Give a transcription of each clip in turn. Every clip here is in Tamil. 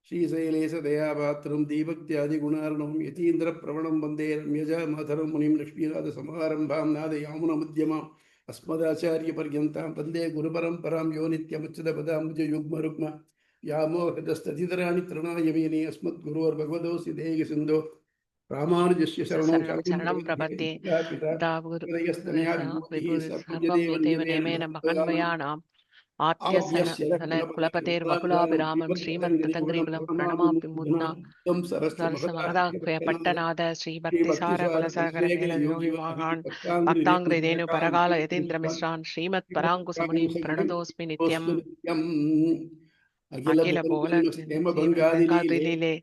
श्रीशैलेश दयापात्रं दीभक्त्यादिगुणार्णवं यतीन्द्रप्रवणं वन्दे रम्यजामातरं मुनिं लक्ष्मीनाथसमारम्भां नादयामुनमध्यमाम् अस्मदाचार्यपर्यन्तां वन्दे गुरुपरम्परां यो नित्यमुच्युतपदाम्बुजयुग्मरुग्म व्यामोहतस्ततितराणि तृणाय मेने अस्मद्गुरोर्भगवतोऽस्य देयसिन्धो रामानुजस्य शरणं शरणं प्रपद्ये सर्वं यतेव नेमेन महन्मयानाम् आद्यस्य कुलपतेर्वकुलाभिरामं श्रीमत्तदङ्घ्रिकुलं प्रणमामि मुद्ना सरसमहदाह्वयपट्टनाद श्रीभक्तिसारकुलसागरमेलयोगिवाहान् भक्ताङ्घ्रिरेणु परकाल यतीन्द्रमिश्रान् श्रीमत्पराङ्कुशमुनिं प्रणतोऽस्मि नित्यम् अखिल बोल बंगादिलीले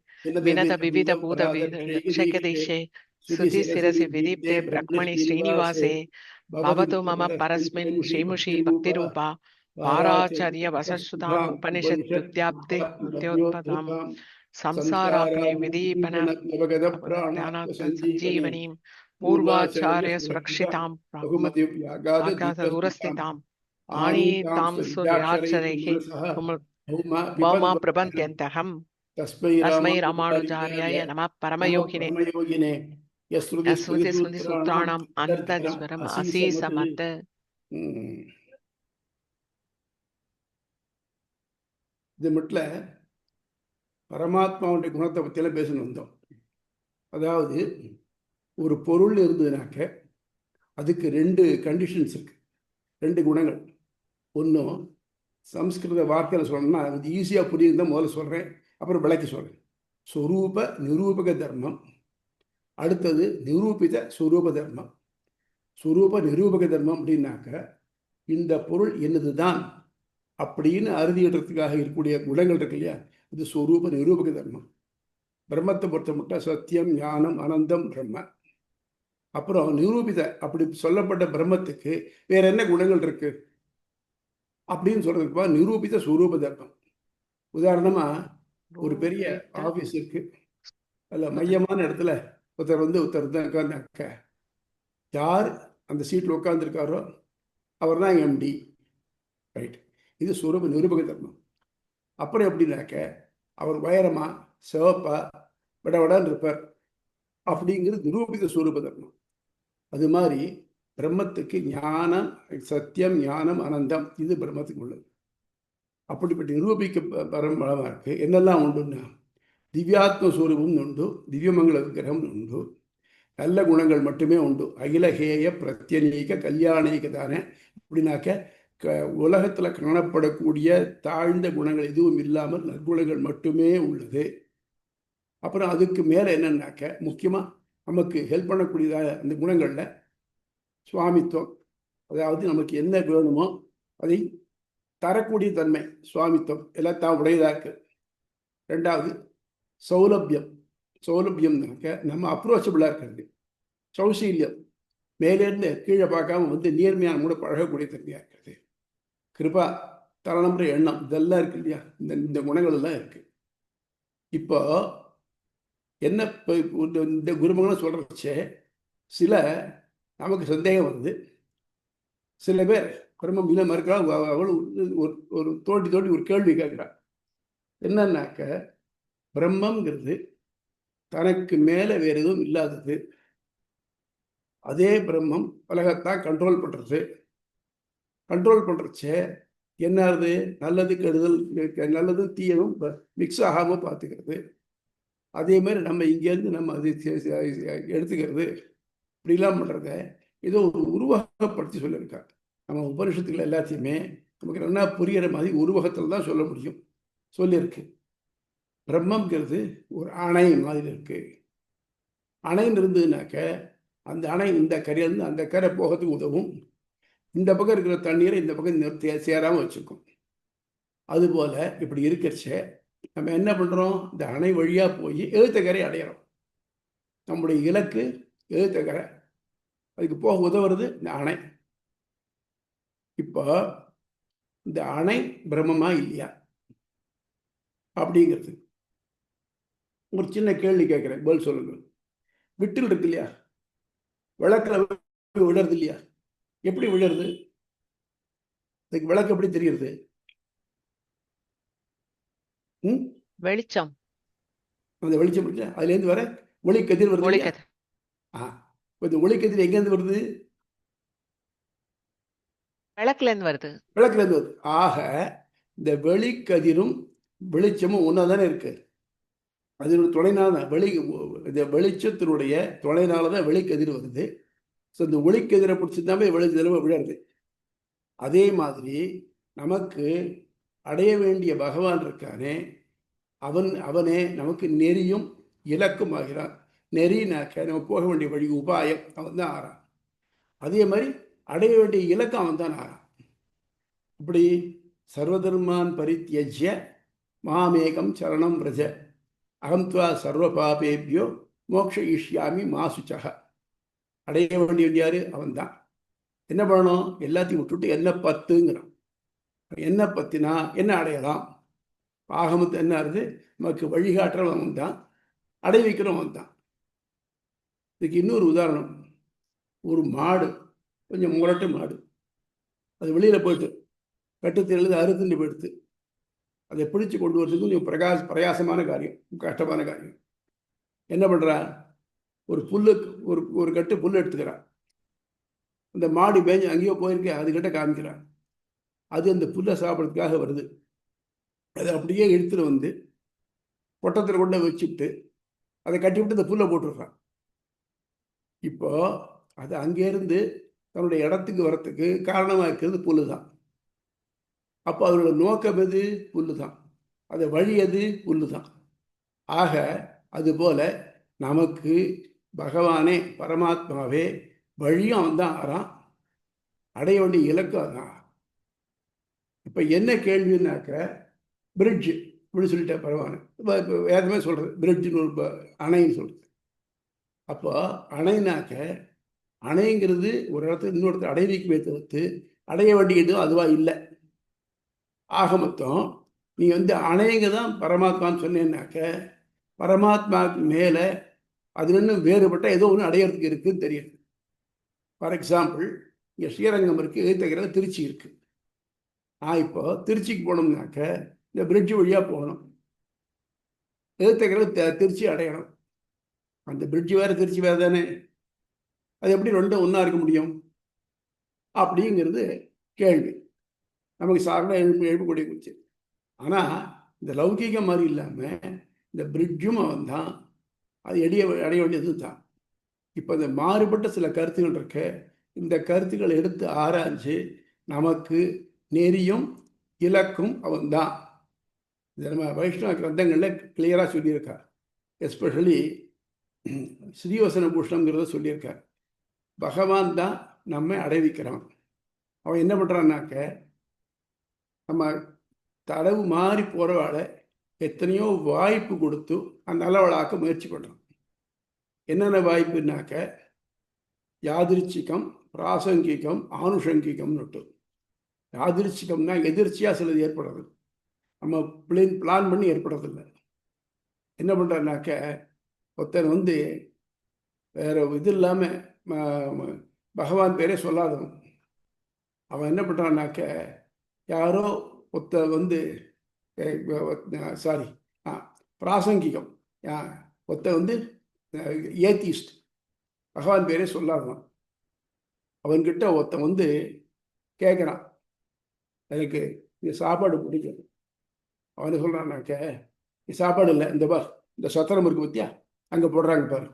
विनत विविध भूत विषयकदिशे सुति शिरसि विदीप्ते ब्रह्मणि श्रीनिवासे भवतु मम परस्मिन् श्रीमुषि भक्तिरूपा पाराचार्य वसश्रुताम् उपनिषद्युद्याप्ति उद्योत्पदाम् संसाराग्नि विदीपन संजीवनीं पूर्वाचार्य सुरक्षिताम् दूरस्थिताम् आनीतां सुविराचरैः भौमा प्रबन्ध्यन्तहम् तस्मै रामानुजार्याय नमः परमयोगिने ஸ்ருதிசூத்திராணாம் அந்தஸ்வரம் அசீசமத். இது மட்டும் பரமாத்மாவுடைய குணத்தை பற்றியெல்லாம் பேசணும் வந்தோம். அதாவது ஒரு பொருள் இருந்ததுனாக்க அதுக்கு ரெண்டு கண்டிஷன்ஸ் இருக்கு, ரெண்டு குணங்கள். ஒன்றும் சம்ஸ்கிருத வார்த்தையில் சொல்லணும்னா அது ஈஸியாக புரியுதுதான் முதல்ல சொல்கிறேன், அப்புறம் விளக்கி சொல்கிறேன். ஸ்வரூப நிரூபக தர்மம், அடுத்தது நிரூபித ஸ்வரூப தர்மம். ஸ்வரூப நிரூபக தர்மம் அப்படின்னாக்க இந்த பொருள் என்னது தான் அப்படின்னு அறுதியிடுறதுக்காக இருக்கக்கூடிய குணங்கள் இருக்கு இல்லையா, இது ஸ்வரூப நிரூபக தர்மம். பிரம்மத்தை பொறுத்த மட்டும் சத்தியம் ஞானம் அனந்தம் பிரம்ம. அப்புறம் நிரூபித அப்படி சொல்லப்பட்ட பிரம்மத்துக்கு வேற என்ன குணங்கள் இருக்கு அப்படின்னு சொல்றதுக்கு நிரூபித ஸ்வரூப தர்மம். உதாரணமா ஒரு பெரிய ஆபீஸ் இருக்கு, அல்ல மையமான இடத்துல ஒருத்தர் தான் உட்கார்ந்தாக்க யார் அந்த சீட்டில் உட்கார்ந்துருக்காரோ அவர் தான் எம்டி, ரைட்? இது ஸ்வரூப நிரூபக தர்மம். அப்புறம் எப்படின்னாக்க அவர் உயரமா சிவப்பா விடவிடான்னு இருப்பார், அப்படிங்கிறது நிரூபித ஸ்வரூப தர்மம். அது மாதிரி பிரம்மத்துக்கு ஞானம் சத்தியம் ஞானம் அனந்தம் இது பிரம்மத்துக்கு உள்ளது. அப்படிப்பட்ட நிரூபிக்க பரம்பரமாக இருக்கு. என்னெல்லாம் உண்டுன்னா திவ்யாத்ம ஸ்வரூபம் உண்டு, திவ்யமங்கள விக்கிரகம் உண்டு, நல்ல குணங்கள் மட்டுமே உண்டு. அகிலஹேய பிரத்யநீக கல்யாணீக தானே அப்படின்னாக்க உலகத்தில் காணப்படக்கூடிய தாழ்ந்த குணங்கள் எதுவும் இல்லாமல் நற்குணங்கள் மட்டுமே உள்ளது. அப்புறம் அதுக்கு மேலே என்னன்னாக்க முக்கியமாக நமக்கு ஹெல்ப் பண்ணக்கூடியதாக அந்த குணங்களில் சுவாமித்துவம், அதாவது நமக்கு என்ன வேணுமோ அதை தரக்கூடிய தன்மை சுவாமித்துவம் எல்லாம் தான் உடையதாக இருக்கு. ரெண்டாவது சௌலபியம், சௌலபியம்னாக்க நம்ம அப்ரோச்சபிளாக இருக்கிறது. சௌசீல்யம், மேலேருந்து கீழே பார்க்காம வந்து நேர்மையான கூட பழகக்கூடிய தன்மையாக இருக்கிறது. கிருபா, தரணம்ன்ற எண்ணம், இதெல்லாம் இருக்கு இல்லையா, இந்த குணங்கள் எல்லாம் இருக்கு. இப்போ என்ன இந்த குருமங்களும் சொல்றச்சே சில நமக்கு சந்தேகம் வருது. சில பேர் பிரம்மம் இல்லை மறுக்கிறா, அவள் ஒரு தோண்டி ஒரு கேள்வி கேட்குறா. என்னன்னாக்க பிரம்மங்கிறது தனக்கு மேலே வேற எதுவும் இல்லாதது, அதே பிரம்மம் உலகத்தான் கண்ட்ரோல் பண்ணுறது. கண்ட்ரோல் பண்ணுறச்சே என்னது நல்லது கெடுதல், நல்லதும் தீயவும் மிக்ஸ் ஆகாமல் பார்த்துக்கிறது. அதே மாதிரி நம்ம இங்கேருந்து நம்ம அது எடுத்துக்கிறது, இப்படிலாம் பண்ணுறத ஏதோ ஒரு உருவகப்படுத்தி சொல்லியிருக்காங்க. நம்ம உபனிஷத்துக்கள் எல்லாத்தையுமே நமக்கு நல்லா புரிகிற மாதிரி உருவகத்தில் தான் சொல்ல முடியும் சொல்லியிருக்கு. பிரம்மங்கிறது ஒரு அணை மாதிரி இருக்கு. அணைன்னு இருந்ததுனாக்க அந்த அணை இந்த கரையிலேருந்து அந்த கரை போகிறதுக்கு உதவும். இந்த பக்கம் இருக்கிற தண்ணீரை இந்த பக்கம் சேராமல் வச்சுருக்கோம். அதுபோல் இப்படி இருக்கிறச்ச நம்ம என்ன பண்ணுறோம், இந்த அணை வழியாக போய் எழுத்த கரை அடையிறோம். நம்முடைய இலக்கு எழுத்த கரை, அதுக்கு போக உதவுறது இந்த அணை. இப்போ இந்த அணை பிரம்மமா இல்லையா அப்படிங்கிறது ஒரு சின்ன கேள்வி கேட்குறேன், பதில் சொல்லுங்க. விட்டில் இருக்கு இல்லையா, விளக்கில் விழறது இல்லையா, எப்படி விழறது? இதுக்கு விளக்கு எப்படி தெரியுது? வெளிச்சம். அந்த வெளிச்சம் இல்லையா, அதுலேருந்து வர ஒளிக்கதிர் வருது இல்லையா? ஒளிக்கதிர். இப்போ இந்த ஒளிக்கதிர் எங்கேருந்து வருது? விளக்குலேருந்து வருது. விளக்குலேருந்து வருது. ஆக இந்த வெளிக்கதிரும் வெளிச்சமும் ஒன்றா தானே இருக்கு. அதனுடைய துணைனால தான் இந்த வெளிச்சத்தினுடைய துணைனால தான் வெளிக்கதிர் வருது. ஸோ இந்த ஒளிக்கதிரை பிடிச்சிருந்தாமே வெளிச்சதிரை விழருது. அதே மாதிரி நமக்கு அடைய வேண்டிய பகவான் இருக்கானே, அவனே நமக்கு நெறியும் இலக்கும் ஆகிறான். நெறினாக்க நம்ம போக வேண்டிய வழி உபாயம் அவன் தான் ஆறான். அதே மாதிரி அடைய வேண்டிய இலக்கம் அவன் தான் ஆறான். இப்படி சர்வதர்மான் பரித்யஜ்ய மாமேகம் சரணம் பிரஜ அகம் துவா சர்வ பாபேபியோ மோக்ஷ ஈஷ்யாமி மாசுச்சக. அடைய வேண்டியவன் யாரு? அவன் தான். என்ன பண்ணணும்? எல்லாத்தையும் விட்டுட்டு என்ன பத்துங்கிறான். என்ன பத்தினா என்ன அடையலாம்? ஆகமத்து என்ன ஆகுது? நமக்கு வழிகாட்டுறவன் தான், அடைவிக்கிறவன் தான். இதுக்கு இன்னொரு உதாரணம். ஒரு மாடு, கொஞ்சம் முரட்டு மாடு, அது வெளியில் போயிட்டு கட்டுத்தெழுது அறுத்துண்டு போயிடுது. அதை பிடிச்சி கொண்டு வரதுக்கு கொஞ்சம் பிரயாசமான காரியம், கஷ்டமான காரியம். என்ன பண்ணுறா? ஒரு புல்லுக்கு ஒரு கட்டு புல் எடுத்துக்கிறான். அந்த மாடு பேஞ்சு அங்கேயோ போயிருக்கேன், அதுக்கிட்ட காமிக்கிறான். அது அந்த புல்லை சாப்பிட்றதுக்காக வருது. அதை அப்படியே எடுத்துகிட்டு வந்து கொட்டத்தில் கொண்டு வச்சுட்டு அதை கட்டி விட்டு அந்த புல்லை போட்டுருக்கான். இப்போ அது அங்கேருந்து தன்னுடைய இடத்துக்கு வரத்துக்கு காரணமாக இருக்கிறது புல்லு தான். அப்போ அதோட நோக்கம் எது? புல்லு தான். அதை வழி எது? புல்லு தான். ஆக அதுபோல நமக்கு பகவானே, பரமாத்மாவே வழியும் அவன் தான் ஆறான், அடைய வேண்டிய இலக்கம் தான். இப்போ என்ன கேள்வின்னாக்க, பிரிட்ஜ் இப்படி சொல்லிட்டேன் பரவாயில்ல. இப்போ வேதமே சொல்கிறது பிரிட்ஜுன்னு ஒரு அணைன்னு சொல்கிறது. அப்போ அணைனாக்க, அணைங்கிறது ஒரு இடத்துல இன்னொருத்தர் அடைவிக்குமே தவிர்த்து அடைய வேண்டியதும் அதுவா இல்லை. ஆக மொத்தம் நீ அணைங்க தான் பரமாத்மான்னு சொன்னேன்னாக்க, பரமாத்மாவுக்கு மேலே அது இன்னும் வேறுபட்ட ஏதோ ஒன்று அடையிறதுக்கு இருக்குன்னு தெரியுது. ஃபார் எக்ஸாம்பிள், இங்கே ஸ்ரீரங்கம் இருக்குது, எதிர்த்தக்கிறது திருச்சி இருக்குது. நான் இப்போ திருச்சிக்கு போகணும்னாக்க இந்த பிரிட்ஜ் வழியாக போகணும். எதிர்த்தக்கிறது திருச்சி அடையணும். அந்த பிரிட்ஜ் வேறு திருச்சி வேறு தானே. அது எப்படி ரெண்டும் ஒன்றா இருக்க முடியும்? அப்படிங்கிறது கேள்வி நமக்கு சாதாரண எழுப்பக்கூடிய குறிச்சு. ஆனால் இந்த லௌகிகம் மாதிரி இல்லாமல் இந்த பிரிட்ஜும் அவன் தான், அது அடைய வேண்டியது தான். இப்போ இந்த மாறுபட்ட சில கருத்துக்கள் இருக்கு. இந்த கருத்துக்களை எடுத்து ஆராய்ஞ்சு நமக்கு நெறியும் இலக்கும் அவன் தான். இதை நம்ம வைஷ்ணவ கிரந்தங்களில் கிளியராக சொல்லியிருக்கார். எஸ்பெஷலி ஸ்ரீவசன பூஷணங்கிறத சொல்லியிருக்கார். பகவான் தான் நம்மை அடைவிக்கிறான். அவன் என்ன பண்ணுறான்னாக்க, நம்ம தடவு மாறி போகிறவாளை எத்தனையோ வாய்ப்பு கொடுத்து அந்த நல்லவளாக்க முயற்சி பண்ணுறான். என்னென்ன வாய்ப்புனாக்க, யாதிருச்சிகம், பிராசங்கிகம், ஆனுஷங்கிகம்னு. யாதிருச்சிகம்னா எதிர்ச்சியாக சிலது ஏற்படுறது, நம்ம பிளான் பண்ணி ஏற்படுறதில்லை. என்ன பண்ணுறான்னாக்க, ஒருத்தன் வேற இது இல்லாமல் பகவான் பேரே சொல்லாதவன், அவன் என்ன பண்ணுறான்னாக்க, யாரோ ஒருத்த சாரி பிராசங்கிகம், ஒருத்த ஏத்திஸ்ட், பகவான் பேரே சொல்லாதவன், அவன்கிட்ட ஒருத்தன் கேட்குறான், எனக்கு இந்த சாப்பாடு பிடிக்கும். அவனை சொல்கிறான்னாக்க, சாப்பாடு இல்லை, இந்த பார் இந்த சத்திரம் இருக்கு பத்தியா, அங்கே போடுறாங்க பாரு.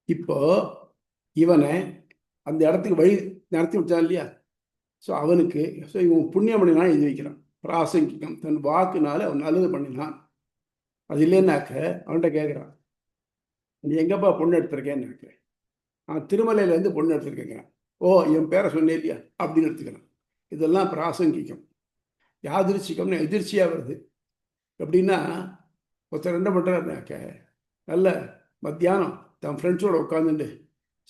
இப்போ இவனை அந்த இடத்துக்கு வழி நடத்தி விட்டான் இல்லையா? ஸோ அவனுக்கு இவன் புண்ணியமணினான் எழுதி வைக்கிறான். பிராசங்கிகம், தன் வாக்குனால அவன் நல்லது பண்ணினான். அது இல்லைன்னாக்க அவன்கிட்ட கேட்குறான், நீ எங்கப்பா பொண்ணு எடுத்திருக்கேன்னாக்க, நான் திருமலையிலேருந்து பொண்ணு எடுத்திருக்கேங்க. ஓ, என் பேரை சொன்னேன் இல்லையா அப்படின்னு எடுத்துக்கிறான். இதெல்லாம் பிராசங்கிகம். யாதிருச்சிகம்னு எதிர்ச்சியாக வருது. எப்படின்னா, ஒருத்தர் என்ன பண்ணுறாருனாக்க, நல்ல மத்தியானம் தன் ஃப்ரெண்ட்ஸோடு உட்காந்துட்டு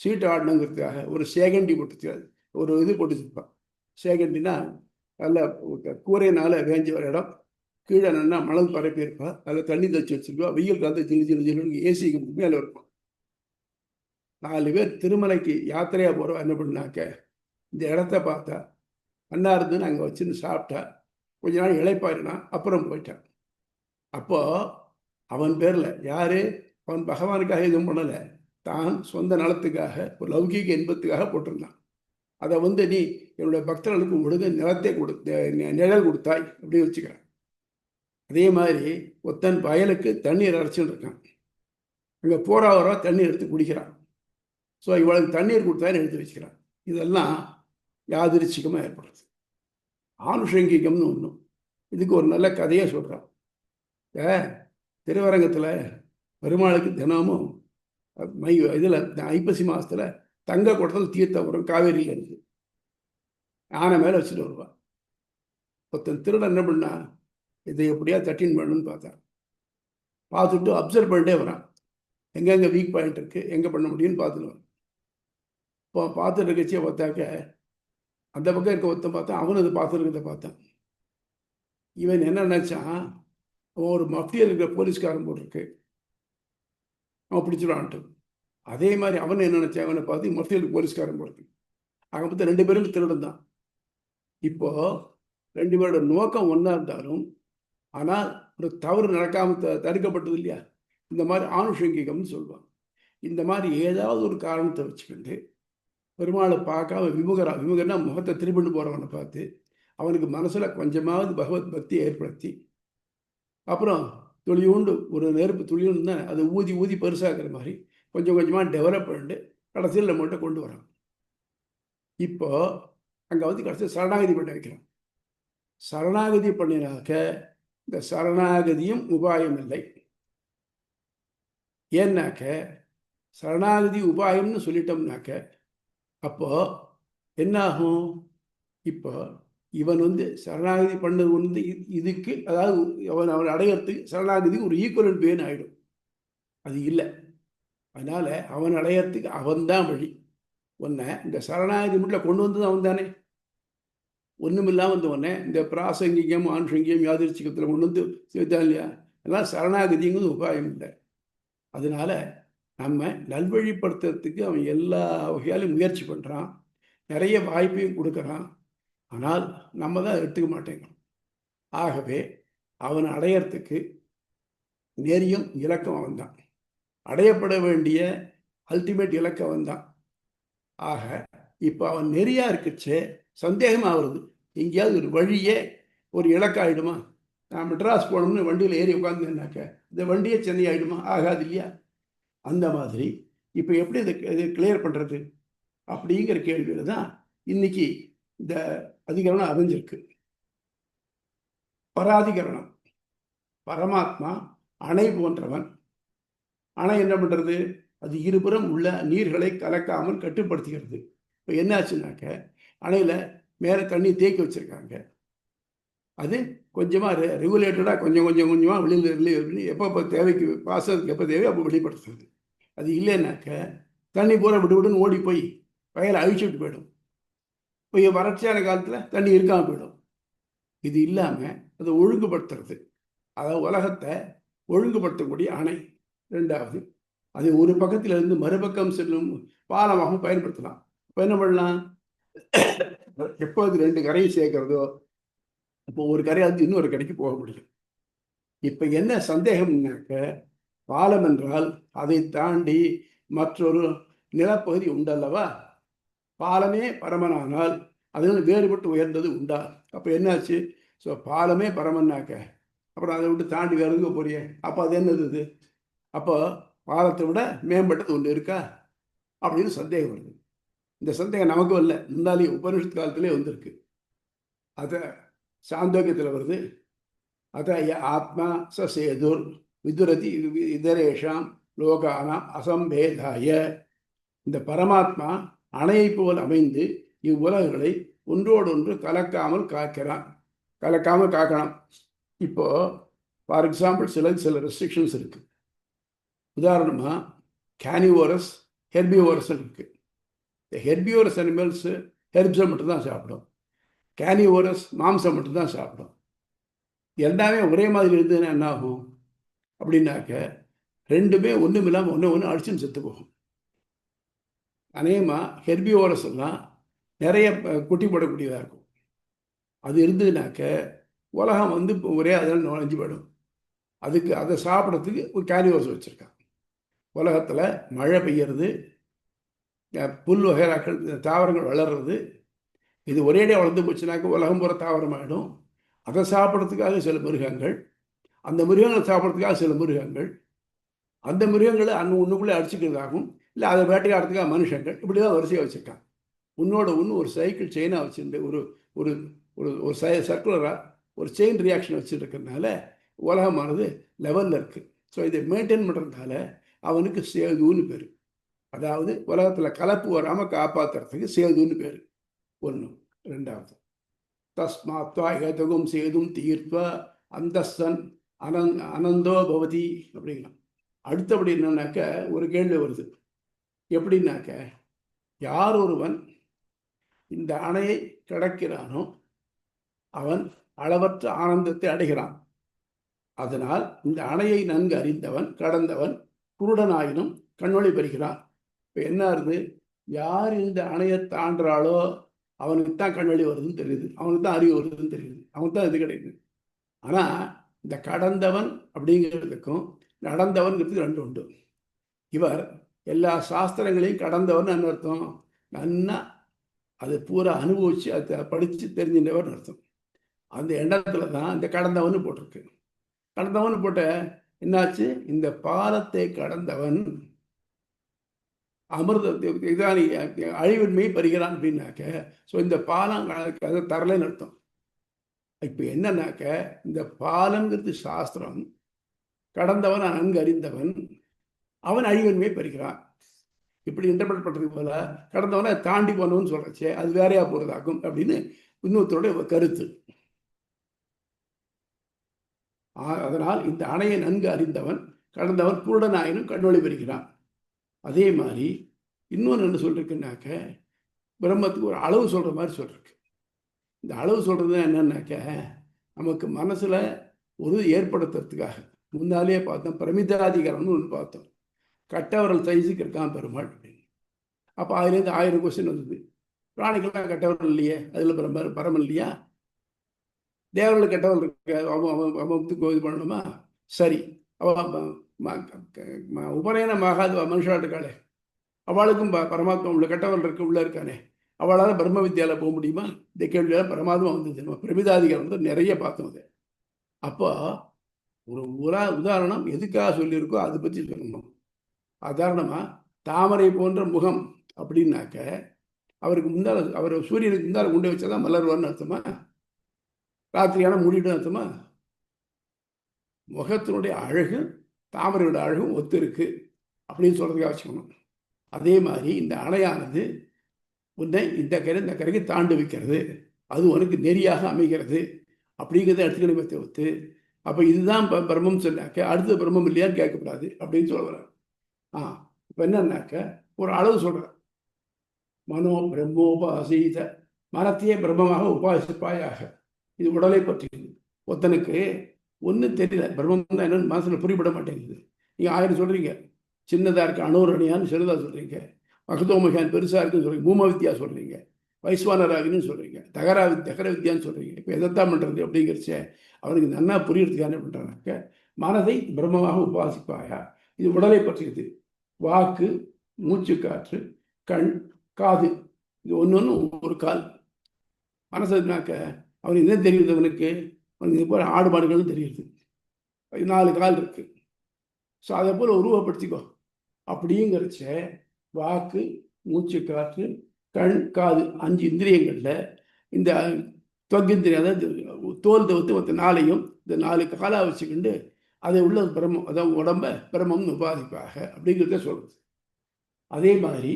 சீட்டு ஆடணுங்கிறதுக்காக ஒரு சேகண்டி போட்டுருக்காது, ஒரு இது போட்டுருப்பான். சேகண்டினா நல்ல கூரையினால் வேஞ்சி வர இடம், கீழே நல்லா மணல் பரப்பியிருப்பா, அதில் தண்ணி தச்சு வச்சுருப்பா, வெயில் காலத்து ஜில்லு ஜில்லு ஜில்லுன்னு ஏசிக்கு மேலே இருக்கும். 4 பேர் திருமலைக்கு யாத்திரையாக போகிறோம். என்ன பண்ணாக்க, இந்த இடத்த பார்த்தா அண்ணா இருந்துன்னு அங்கே வச்சுன்னு சாப்பிட்டா, கொஞ்ச நாள் இளைப்பாருனா, அப்புறம் போயிட்டான். அப்போ அவன் பேரில் யாரு, அவன் பகவானுக்காக எதுவும் பண்ணலை, தான் சொந்த நலத்துக்காக ஒரு லௌகீக இன்பத்துக்காக போட்டிருந்தான். அதை நீ என்னுடைய பக்தர்களுக்கு ஒழுங்கு நிலத்தை நிழல் கொடுத்தாய் அப்படின்னு வச்சுக்கிறான். அதே மாதிரி ஒருத்தன் வயலுக்கு தண்ணீர் அரைச்சிட்டு இருக்கான், அங்கே போறா வர தண்ணீர் எடுத்து குடிக்கிறான். ஸோ இவளுக்கு தண்ணீர் கொடுத்தான்னு எடுத்து வச்சுக்கிறான். இதெல்லாம் யாதிருச்சிகமாக ஏற்படுறது. ஆனுஷங்கிகம்னு ஒன்றும் இதுக்கு ஒரு நல்ல கதையை சொல்கிறான். திருவரங்கத்தில் பெருமாளுக்கு தினமும் இதில் ஐப்பசி மாதத்தில் தங்க குடத்தில் தீர்த்த வரும், காவேரியில் இருக்குது. யானை மேலே வச்சுட்டு வருவான். ஒருத்தன் திருடன் என்ன பண்ணா, இதை எப்படியா தட்டின் பண்ணணும்னு பார்த்தான். பார்த்துட்டு அப்சர்வ் பண்ணிட்டே வரான், எங்கெங்கே வீக் பாயிண்ட் இருக்குது, எங்கே பண்ண முடியும்னு பார்த்துட்டு வரான். இப்போ பார்த்துட்டு இருக்கச்சியை பார்த்தாக்க அந்த பக்கம் இருக்க ஒருத்தன் பார்த்தான், அவனு அதை பார்த்துருக்கிறத பார்த்தான். இவன் என்ன நினச்சான், அவன் ஒரு மஃப்டியில் இருக்கிற போலீஸ்காரன் போட்டிருக்கு, அவன் பிடிச்சிடுவான்ட்டு. அதே மாதிரி அவன் என்ன நினச்சான், அவனை பார்த்து மஃப்டியில் போலீஸ்காரன் போட்டிருக்கு. ஆக மொத்தம் 2 பேரும் திருடன் தான். இப்போ 2 பேரோட நோக்கம் ஒன்றா இருந்தாலும் ஆனால் ஒரு தவறு நடக்காமல் தடுக்கப்பட்டது இல்லையா, இந்த மாதிரி ஆணுஷங்கிகம்னு சொல்லுவாங்க. இந்த மாதிரி ஏதாவது ஒரு காரணத்தை வச்சுக்கிட்டு பெருமாளை பார்க்காம விமுகர்னா முகத்தை திரும்பிட்டு போகிறவனை பார்த்து அவனுக்கு மனசில் கொஞ்சமாவது பகவத் பக்தியை ஏற்படுத்தி, அப்புறம் துளியூண்டு ஒரு நெருப்பு துளியுண்டுன்னா அதை ஊதி ஊதி பெருசாக்குற மாதிரி கொஞ்சம் கொஞ்சமாக டெவலப் பண்ணிட்டு கடைசியில் நம்மகிட்ட கொண்டு வரான். இப்போ அங்கே கடைசியில் சரணாகதி பண்ண வைக்கிறான். சரணாகதி பண்ணினாக்க இந்த சரணாகதியும் உபாயம் இல்லை. ஏன்னாக்க சரணாகதி உபாயம்னு சொல்லிட்டோம்னாக்க அப்போ என்னாகும், இப்போ இவன் சரணாகதி பண்ணது இதுக்கு, அதாவது அவன் அடையறதுக்கு சரணாகதிக்கு ஒரு ஈக்குவலன்ட் பேன் ஆகிடும். அது இல்லை. அதனால அவன் அடையறதுக்கு அவன்தான் வழி. ஒன்றை இந்த சரணாகதி முட்டில் கொண்டு வந்தது அவன் தானே. ஒன்றுமில்லாமல் உடனே இந்த பிராசங்கிகம் ஆன்ஷங்கியம் யாதிர்ச்சிகத்தில் கொண்டு சேர்த்தான் இல்லையா. அதெல்லாம் சரணாகதிங்கிறது உபாயம் இல்லை. அதனால நம்ம நல்வழிப்படுத்துறதுக்கு அவன் எல்லா வகையாலும் முயற்சி பண்ணுறான், நிறைய வாய்ப்பையும் கொடுக்குறான். ஆனால் நம்ம தான் எடுத்துக்க மாட்டேங்கிறோம். ஆகவே அவனை அடையறதுக்கு நெறியும் இலக்கம் அவன்தான், அடையப்பட வேண்டிய அல்டிமேட் இலக்கம் அவன்தான். ஆக இப்போ அவன் நெறியா இருக்குச்சே சந்தேகமாக வருது, எங்கேயாவது ஒரு வழியே ஒரு இலக்காயிடுமா. நான் மெட்ராஸ் போனோம்னு வண்டியில் ஏறி உட்காந்துனாக்க இந்த வண்டியே சென்னை ஆகிடுமா, ஆகாது இல்லையா. அந்த மாதிரி இப்போ எப்படி இதை கிளியர் பண்ணுறது அப்படிங்கிற கேள்வியில் தான் இன்னைக்கு இந்த அதிகரணம் அமைஞ்சிருக்கு. பராதிகரணம். பரமாத்மா அணை போன்றவன். அணை என்ன பண்ணுறது, அது இருபுறம் உள்ள நீர்களை கலக்காமல் கட்டுப்படுத்துகிறது. இப்போ என்னாச்சுனாக்க அணையில் மேலே தண்ணி தேக்கி வச்சுருக்காங்க, அது கொஞ்சமாக ரெகுலேட்டடாக கொஞ்சமாக வெளியில் எப்போ தேவைக்கு பாசத்துக்கு எப்போ தேவையோ அப்போ வெளிப்படுத்துறது. அது இல்லைன்னாக்க தண்ணி பூரா விடுன்னு ஓடி போய் வயலை அழிச்சுட்டு போயிடும். இப்போ வறட்சியான காலத்தில் தண்ணி இருக்காமல் போயிடும். இது இல்லாமல் அதை ஒழுங்குபடுத்துறது, அதாவது உலகத்தை ஒழுங்குபடுத்தக்கூடிய அணை. ரெண்டாவது, அது ஒரு பக்கத்திலிருந்து மறுபக்கம் செல்லும் பாலமாக பயன்படுத்தலாம். இப்போ என்ன பண்ணலாம், எப்போ அது 2 கரையை சேர்க்கிறதோ இப்போ ஒரு கரையாவது இன்னொரு கரைக்கு போக முடியும். இப்போ என்ன சந்தேகம்னாக்க, பாலம் என்றால் அதை தாண்டி மற்றொரு நிலப்பகுதி உண்டல்லவா. பாலமே பரமனானால் அதில் வேறுபட்டு உயர்ந்தது உண்டா. அப்போ என்னாச்சு, ஸோ பாலமே பரமன்னாக்க அப்புறம் அதை விட்டு தாண்டி வேறு எதுக்கு போறியே, அப்போ அது என்னது இது, அப்போ பாலத்தை விட மேம்பட்டது ஒன்று இருக்கா அப்படின்னு சந்தேகம் வருது. இந்த சந்தேகம் நமக்கு வரல, முன்னாலே உபனிஷத் காலத்திலே வந்திருக்கு. அதை சாந்தோக்கியத்தில் வருது. அத ஆத்மா சேதுர் விதுரதி இதரேஷாம் லோகானாம் அசம்பேதாய. இந்த பரமாத்மா அணையை போல் அமைந்து இவ்வுலகுகளை ஒன்றோடொன்று கலக்காமல் காக்கணும். இப்போ ஃபார் எக்ஸாம்பிள் சில ரெஸ்ட்ரிக்ஷன்ஸ் இருக்கு. உதாரணமாக கேனிவோரஸ் ஹெர்பிவோரஸ் இருக்கு. இந்த ஹெர்பிவோரஸ் அனிமல்ஸ் ஹெர்ப்ஸை மட்டும்தான் சாப்பிடும், கேனிவோரஸ் மாம்சம் மட்டும்தான் சாப்பிடும். எல்லாமே ஒரே மாதிரி இருந்ததுன்னா என்ன ஆகும் அப்படின்னாக்க, ரெண்டுமே ஒன்றும் இல்லாமல் ஒன்று அடிச்சுன்னு செத்து போகும். அநேகமாக ஹெர்பிவோரஸ் எல்லாம் நிறைய குட்டி போடக்கூடியதாக இருக்கும். அது இருந்ததுனாக்க உலகம் ஒரே அதில் நுழைஞ்சு போயிடும். அதுக்கு அதை சாப்பிட்றதுக்கு ஒரு கேரியோஸ் வச்சுருக்கான். உலகத்தில் மழை பெய்யறது, புல் வகைராக்கள் தாவரங்கள் வளர்றது, இது ஒரேடியாக வளர்ந்து போச்சுனாக்க உலகம் பூரா தாவரம் ஆகிடும். அதை சாப்பிட்றதுக்காக சில மிருகங்கள், அந்த மிருகங்களை சாப்பிட்றதுக்காக சில மிருகங்கள், அந்த மிருகங்களை ஒன்றுக்குள்ளே அடிச்சுக்கிறதாகும், இல்லை அதை வேட்டையாடுறதுக்காக மனுஷங்கள், இப்படி தான் வரிசையாக வச்சுருக்காங்க. உன்னோட ஒன்று ஒரு சைக்கிள் செயினாக வச்சுருந்து ஒரு ஒரு ஒரு ஒரு சர்க்குலராக ஒரு செயின் ரியாக்ஷன் வச்சுட்டு இருக்கிறதுனால உலகமானது லெவலில் இருக்குது. ஸோ இதை மெயின்டைன் பண்ணுறதுனால அவனுக்கு சேதுன்னு பேர். அதாவது உலகத்தில் கலப்பு வராமல் காப்பாற்றுறதுக்கு சேதுன்னு பேர். ஒன்று. ரெண்டாவது, தஸ்மாத்வா ஏதகும் சேதும் தீர்த்வா அந்தஸ்தன் அனந்தோ பவதி அப்படிங்கலாம். அடுத்தபடி என்னன்னாக்க ஒரு கேள்வி வருது. எப்படின்னாக்க, யார் ஒருவன் இந்த அணையை கடக்கிறானோ அவன் அளவற்ற ஆனந்தத்தை அடைகிறான். அதனால் இந்த அணையை நன்கு அறிந்தவன், கடந்தவன், குருடனாயினும் கண்ணொளி பெறுகிறான். இப்போ என்ன ஆகுது? யார் இந்த அணையை தாண்டுறாளோ அவனுக்கு தான் கண்ணொளி வருதுன்னு தெரியுது, அவனுக்கு தான் அறிவு வருதுன்னு தெரியுது, அவனுக்கு தான் இது கிடைக்குது. ஆனால் இந்த கடந்தவன் அப்படிங்கிறதுக்கும் நடந்தவன்கிறதுக்கு ரெண்டு உண்டு. இவர் எல்லா சாஸ்திரங்களையும் கடந்தவன் அர்த்தம், நன்னா அதை பூரா அனுபவிச்சு அதை படித்து தெரிஞ்சின்றவர்னு அர்த்தம். அந்த எண்ணத்தில் தான் இந்த கடந்தவன் போட்டிருக்கு. கடந்தவன் போட்ட என்னாச்சு? இந்த பாலத்தை கடந்தவன் அமிர்தத்தை இதான் அழிவின்மையை பெறுகிறான் அப்படின்னாக்க, ஸோ இந்த பாலம் அதை தரலைன்னு அர்த்தம். இப்போ என்னன்னாக்க, இந்த பாலங்கிறது சாஸ்திரம், கடந்தவன் நன்கு அறிந்தவன் அவன் அழிவின்மையை பெறுகிறான். இப்படி இன்டர்பிரட் பண்ணுறதுக்கு போல கடந்தவனை தாண்டி போனவன்னு சொல்கிறச்சே அது வேறையா போகிறதாக்கும் அப்படின்னு இன்னொருத்தருடைய கருத்து. அதனால் இந்த அணையை நன்கு அறிந்தவன் கடந்தவன் குருடனாயினும் கண்ணொளி பெறுகிறான். அதே மாதிரி இன்னொன்று என்ன சொல்லிருக்குன்னாக்க, பிரம்மத்துக்கு ஒரு அளவு சொல்கிற மாதிரி சொல்லிருக்கு. இந்த அளவு சொல்கிறது என்னன்னாக்க, நமக்கு மனசில் ஒரு ஏற்படுத்துறதுக்காக முன்னாலேயே பார்த்தோம், பிரமிதாதிகாரம்னு ஒன்று பார்த்தோம். கட்டவரல் சைஸுக்கு இருக்கான் பெருமாள் அப்படின்னு. அப்போ அதுலேருந்து 1000 கொஸ்டின் வந்தது. பிராணிகள்லாம் கட்டவரல் இல்லையே, அதில் பரமன் இல்லையா? தேவர்கள் கெட்டவர்கள் இருக்கு, அவன் இது பண்ணணுமா? சரி, உபநயனமாகாத மனுஷாட்டுக்காளே, அவளுக்கும் பரமாத்மா உள்ள கெட்டவர்கள் இருக்கு உள்ள இருக்கானே, அவளால் பிரம்ம வித்யாவில் போக முடியுமா? இந்த கேள்வியால் பரமாத்மா வந்தது. நம்ம பிரமிதாதிகாரம் வந்து நிறைய பார்த்தோம் அது. அப்போ ஒரு உதாரணம் எதுக்காக சொல்லியிருக்கோ அதை பற்றி சொல்லணும். சாதாரணமாக தாமரை போன்ற முகம் அப்படின்னாக்க, அவருக்கு முன்னால், அவர் சூரியனுக்கு முன்னால் கொண்டு வச்சாதான் மலர்வார்னு அர்த்தமா? ராத்திரியான மூடிட்டு அர்த்தமா? முகத்தினுடைய அழகு தாமரையோட அழகும் ஒத்து இருக்கு அப்படின்னு சொல்றதுக்காக வச்சுக்கணும். அதே மாதிரி இந்த அணையானது உன்னை இந்த கரைக்கு தாண்டு வைக்கிறது, அது உனக்கு நெறியாக அமைகிறது அப்படிங்கிறத எடுத்துக்கணுமே தவிர்த்து, அப்போ இதுதான் பிரம்மம் சொன்னாக்க அடுத்த பிரம்மம் இல்லையான்னு கேட்கக்கூடாது அப்படின்னு சொல்லுறாரு. இப்போ என்னன்னாக்க ஒரு அளவு சொல்கிறேன். மனோ பிரம்மோபாசீத, மனத்தையே பிரம்மமாக உபாசிப்பாயாக. இது உடலை பற்றியது. ஒருத்தனுக்கு ஒன்றும் தெரியல, பிரம்மம் தான் என்னன்னு மனசில் புரியப்பட மாட்டேங்குது. நீங்கள் 1000 சொல்கிறீங்க, சின்னதாக இருக்கு அணுரணியான்னு சின்னதாக சொல்கிறீங்க, மகதோமகான் பெருசாக இருக்குன்னு சொல்கிறீங்க, பூம வித்யா சொல்கிறீங்க, வைஸ்வானராகின்னு சொல்கிறீங்க, தகர வித்யான்னு சொல்கிறீங்க. இப்போ எதைத்தான் பண்ணுறது அப்படிங்கிறச்ச அவனுக்கு நன்னா புரியறதுக்காக என்ன பண்ணுறானாக்க, மனதை பிரம்மமாக உபாசிப்பாயா. இது உடலை பற்றியது. வாக்கு, மூச்சு காற்று, கண், காது, இது ஒன்று ஒரு கால். மனசுனாக்க அவனுக்கு என்ன தெரியுது? அவனுக்கு இப்போ ஆடு மாடுகள்னு தெரியுது. 4 கால் இருக்கு. ஸோ அதை போல் உருவப்படுத்திக்கோ அப்படிங்கிறச்ச வாக்கு, மூச்சு காற்று, கண், காது 5 இந்திரியங்களில் இந்த தொக்கிந்திரியம், அதாவது தோல் தவிர்த்து மற்ற 4ஐயும் இந்த 4 காலாக வச்சுக்கிண்டு அதை உள்ள பிரம்மம், அதாவது உடம்ப பிரம்மம்னு உபாதிப்பாக அப்படிங்கிறத சொல்கிறது. அதே மாதிரி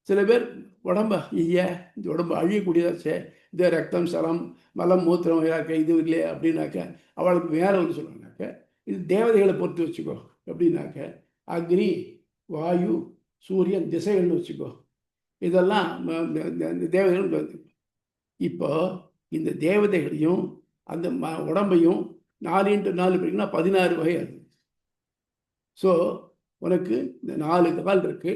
சில பேர் உடம்ப இந்த உடம்பு அழியக்கூடியதாச்சே, இது ரத்தம், சலம், மலம், மூத்திரம் இது இல்லையே அப்படின்னாக்க அவளுக்கு வேற ஒன்று சொல்லுவாங்கனாக்க, இது தேவதைகளை பொறுத்து வச்சுக்கோ அப்படின்னாக்க, அக்னி, வாயு, சூரியன், திசைகள்னு வச்சுக்கோ. இதெல்லாம் தேவதைகள். இப்போ இந்த தேவதைகளையும் அந்த உடம்பையும் 4x4 பிரிங்கன்னா 16 வகை ஆகுது. ஸோ உனக்கு இந்த 4 கால் இருக்கு,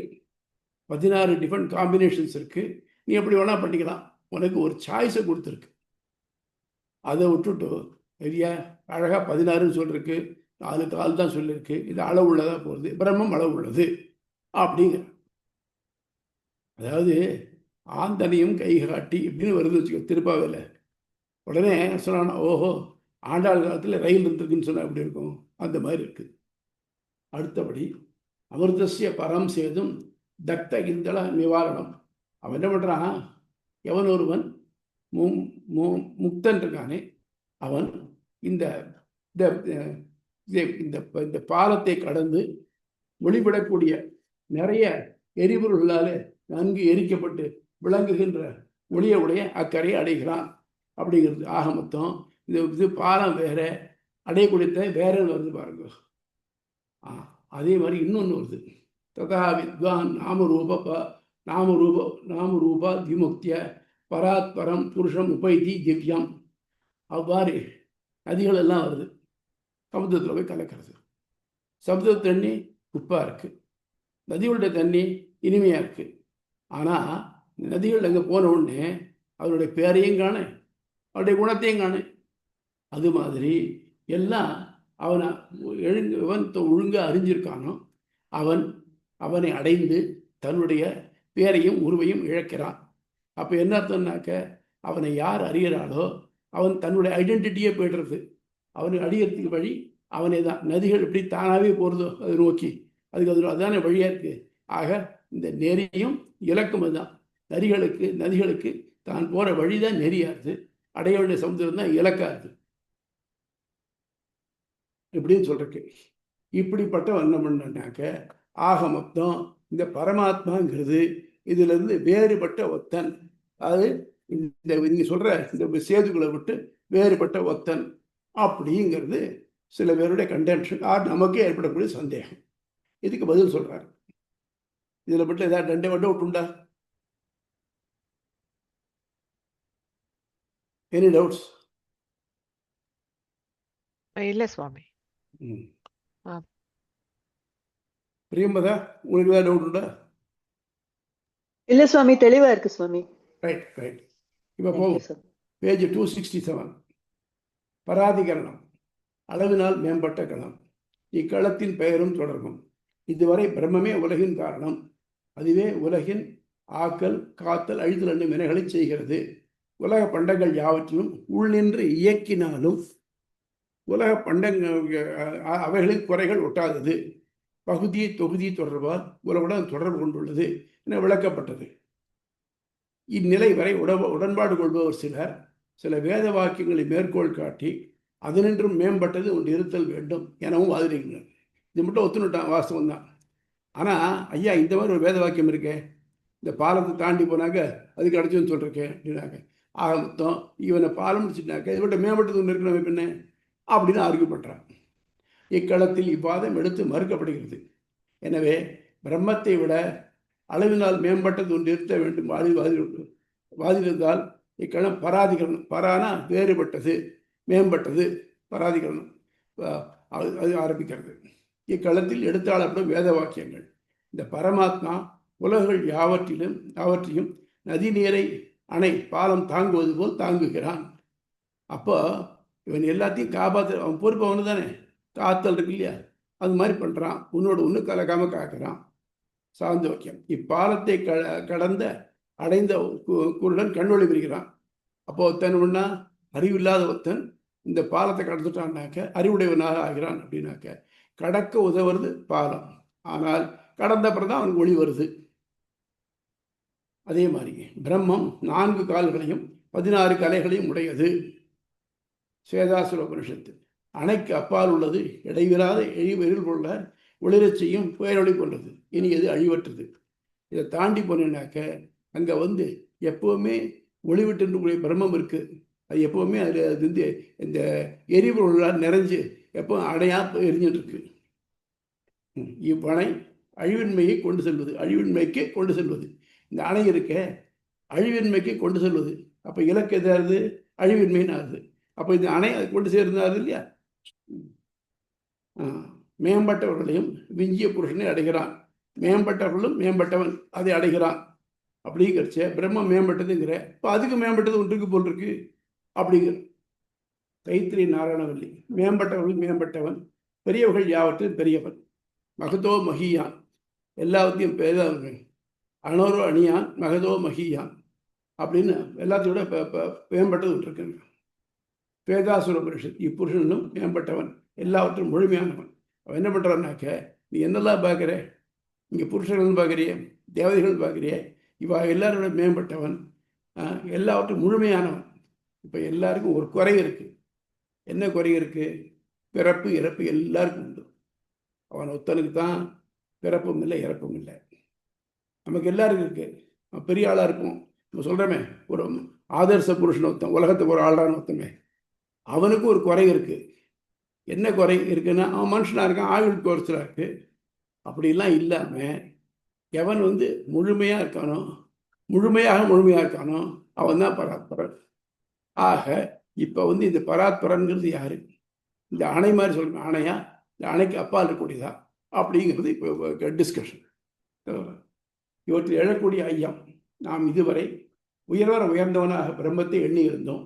16 டிஃப்ரெண்ட் காம்பினேஷன்ஸ் இருக்கு. நீ எப்படி வேணா பண்ணிக்கலாம். உனக்கு ஒரு சாய்ஸை கொடுத்துருக்கு. அதை விட்டுட்டு சரியா அழகாக 16ன்னு சொல்லிருக்கு, 4 கால் தான் சொல்லியிருக்கு. இது அளவு உள்ளதா போகுது. பிரம்மம் அளவு உள்ளது அப்படிங்கிற. அதாவது ஆந்தனையும் கை காட்டி இப்படின்னு வருது வச்சுக்கோ திருப்பாவையில். உடனே சொன்னான், ஓஹோ ஆண்டாள் காலத்தில் ரயில் இருந்திருக்குன்னு சொன்னால் எப்படி இருக்கும், அந்த மாதிரி இருக்கு. அடுத்தபடி அமிர்தசிய பரம் சேதும் தக்த இந்தள நிவாரணம். அவன் என்ன பண்ணுறான், எவன் ஒருவன் முக்தன் இருக்கானே அவன் இந்த இந்த பாலத்தை கடந்து ஒளிபடக்கூடிய நிறைய எரிபொருள்களால் நன்கு எரிக்கப்பட்டு விளங்குகின்ற ஒளிய அக்கறையை அடைகிறான் அப்படிங்கிறது. ஆக மொத்தம் இது பாலம் வேற, அடையக்கூடிய வேறன்னு வருது பாருங்க. அதே மாதிரி இன்னொன்று வருது, ததா வித்வான் நாமரூபா விமுக்திய பராத்பரம் புருஷம் உபைதி திவ்யம். அவ்வாறு நதிகள் எல்லாம் வருது, சமுத்திரத்தில் போய் கலக்கிறது. சமுத்திர தண்ணி உப்பாக இருக்குது, நதிகளுடைய தண்ணி இனிமையாக இருக்குது. ஆனால் நதிகள் அங்கே போன உடனே அவருடைய பேரையும் காண, அவருடைய குணத்தையும் காண. அது மாதிரி எல்லாம் அவனை ஒழுங்காக அறிஞ்சிருக்கானோ அவனை அடைந்து தன்னுடைய பேரையும் உருவையும் இழக்கிறான். அப்போ என்ன அர்த்தம்னாக்க, அவனை யார் அறிகிறாளோ அவன் தன்னுடைய ஐடென்டிட்டியே போய்டுறது. அவனை அடிக்கிறதுக்கு வழி அவனே தான். நதிகள் எப்படி தானாகவே போகிறதோ அதை நோக்கி, அதுதானே வழியாக இருக்குது. ஆக இந்த நெறியும் இலக்கும் அதுதான். நதிகளுக்கு தான் போகிற வழி தான் நெறியாகுது, அடைய வேண்டிய சமுத்திரம் தான் இலக்காகுது இப்படின்னு சொல்றக்கு. இப்படிப்பட்ட என்ன பண்ணாக்க, ஆக மொத்தம் இந்த பரமாத்மாங்கிறது இதிலிருந்து வேறுபட்ட ஒத்தன். அது நீங்க சொல்ற இந்த சேதுகளை விட்டு வேறுபட்ட ஒத்தன் அப்படிங்கிறது சில பேருடைய கண்டென்ஷன், நமக்கே ஏற்படக்கூடிய சந்தேகம். இதுக்கு பதில் சொல்றாரு. இதுல மட்டும் ஏதாவது 2 வட்டம் விட்டுண்டா? Any doubts? இல்ல சுவாமி. பிரியம்பதா, உங்களுக்கு ஏதாவது டவுட் உண்டா? இல்ல சுவாமி, தெளிவா இருக்கு சுவாமி. ரைட். இப்போ போகும் பேஜ் 267. பராதிகரணம், அளவினால் மேம்பட்ட களம். இக்களத்தின் பெயரும் தொடர்பும். இதுவரை பிரம்மமே உலகின் காரணம். அதுவே உலகின் ஆக்கல் காத்தல் அழித்தல் என்னும் வினைகளை செய்கிறது. உலக பண்டங்கள் யாவற்றிலும் உள்நின்று இயக்கினாலும் உலக பண்டங்கள் அவைகளின் குறைகள் ஒட்டாதது. பகுதி தொகுதி தொடர்பால் உலகுடன் தொடர்பு கொண்டுள்ளது என விளக்கப்பட்டது. இந்நிலை வரை உடன்பாடு கொள்பவர் சில வேத வாக்கியங்களை மேற்கோள் காட்டி அதனின்றும் மேம்பட்டது ஒன்று இருத்தல் வேண்டும் எனவும் வாதிடுகிறார். இது மட்டும் ஒத்துணுட்டான், வாஸ்தவம் தான். ஆனால் ஐயா, இந்த மாதிரி ஒரு வேத வாக்கியம் இருக்கே, இந்த பாலத்தை தாண்டி போனாக்க அதுக்கு அடைச்சுன்னு சொல்லிருக்கேன் அப்படின்னாக்க, ஆக மொத்தம் இவனை பாலம் முடிச்சுட்டாக்க இதை விட மேம்பட்டது ஒன்று இருக்கணும் பின்ன அப்படின்னு ஆர்கியூ பண்ணுறான். இக்களத்தில் இவ்வாதம் எடுத்து மறுக்கப்படுகிறது. எனவே பிரம்மத்தை விட அளவினால் மேம்பட்டது ஒன்று இருக்க வேண்டும் வாதிடுவதால் இக்களம் பராதிகரணம். பரானா வேறுபட்டது, மேம்பட்டது, பராதிகரணம் அது ஆரம்பிக்கிறது. இக்களத்தில் எடுத்தாளப்படும் வேத வாக்கியங்கள். இந்த பரமாத்மா உலகுகள் யாவற்றையும் நதி நீரை அணை பாலம் தாங்குவது போல் தாங்குகிறான். அப்போ இவன் எல்லாத்தையும் காப்பாற்ற அவன் பொறுப்பு அவனு தானே. காத்தல் இருக்கு இல்லையா, அது மாதிரி பண்ணுறான். ஒன்று கலக்காமல் காக்கிறான். சாந்தோக்கியம். இப்பாலத்தை கடந்த அடைந்த குருடன் கண்ணொளி பெறுகிறான். அப்போ ஒருத்தன் ஒன்றா அறிவில்லாத ஒருத்தன் இந்த பாலத்தை கடந்துட்டான்னாக்க அறிவுடையவனாக ஆகிறான். அப்படின்னாக்க கடக்க உதவுறது பாலம், ஆனால் கடந்த அப்புறம் தான் அவனுக்கு ஒளி வருது. அதே மாதிரி பிரம்மம் 4 கால்களையும் 16 கலைகளையும் உடையது. ஸ்வேதாசுர உபனிஷத்து. அணைக்கு அப்பால் உள்ளது, இடைவிராத எழில் கொள்ள ஒளிரச் செய்யும் புயலொளி கொண்டது, இனி அது அழிவற்றது. இதை தாண்டி போனேன்னாக்க அங்கே எப்போவுமே ஒளிவிட்டு பிரம்மம் இருக்குது. அது எப்போவுமே அது இந்த எரிபொருளால் நிறைஞ்சு எப்போ அடையா எரிஞ்சிட்டு இருக்கு. இவ்வணை அழிவின்மையை கொண்டு செல்வது. இந்த அணை இருக்க அழிவின்மைக்கு கொண்டு செல்வது. அப்போ இலக்கு எதாவது அழிவின்மைன்னு ஆகுது. அப்போ இந்த அணை அது கொண்டு சேர்ந்தாது இல்லையா. மேம்பட்டவர்களையும் விஞ்சிய புருஷனை அடைகிறான். மேம்பட்டவர்களும் மேம்பட்டவன் அதை அடைகிறான். அப்படிங்கிறச்ச பிரம்மம் மேம்பட்டதுங்கிற, இப்போ அதுக்கு மேம்பட்டது ஒன்றுக்கு போல் இருக்கு அப்படிங்கிற. தைத்திரி நாராயணவல்லி. மேம்பட்டவர்கள் மேம்பட்டவன் பெரியவர்கள் யாவற்றிலும் பெரியவன். மகதோ மகியான், எல்லாத்தையும் பேதவர்கள். அனோரோ அணியான் மகதோ மகியான் அப்படின்னு எல்லாத்தையும் விட மேம்பட்டது விட்டுருக்குங்க. பேதாசுர புருஷன், இப்புருஷனும் மேம்பட்டவன், எல்லாவற்றும் முழுமையானவன். அவன் என்ன பண்ணுறான்னாக்க, நீ என்னெல்லாம் பார்க்குற, இங்கே புருஷர்கள் பார்க்குறிய, தேவதைகள் பார்க்குறிய, இவா எல்லாரோட மேம்பட்டவன், எல்லாவற்றும் முழுமையானவன். இப்போ எல்லாருக்கும் ஒரு குறை இருக்குது. என்ன குறை இருக்குது? பிறப்பு இறப்பு எல்லாருக்கும் உண்டு. அவன் ஒருத்தனுக்கு தான் பிறப்பும் இல்லை இறப்பும் இல்லை. நமக்கு எல்லாருக்கும் இருக்கு. பெரிய ஆளாக இருக்கும். நம்ம சொல்கிறோமே, ஒரு ஆதர்ச புருஷன் ஒருத்தன், உலகத்துக்கு ஒரு ஆளான ஒருத்தமே, அவனுக்கு ஒரு குறை இருக்குது. என்ன குறை இருக்குன்னா, அவன் மனுஷனாக இருக்கான், ஆயுள் குறைச்சலாக இருக்குது. அப்படிலாம் இல்லாமல் எவன் முழுமையாக இருக்கானோ, முழுமையாக இருக்கானோ, அவன் தான் பராத்பரன். ஆக இப்போ இந்த பராத்பரன்கிறது யாரு? இந்த அணை மாதிரி சொல்லணும். அணையா, இந்த அணைக்கு அப்பால் இருக்கக்கூடியதா அப்படிங்கிறது இப்போ டிஸ்கஷன். இவற்றில் எழக்கூடிய ஐயம், நாம் இதுவரை உயர்ந்தவனாக பிரம்மத்தை எண்ணி இருந்தோம்.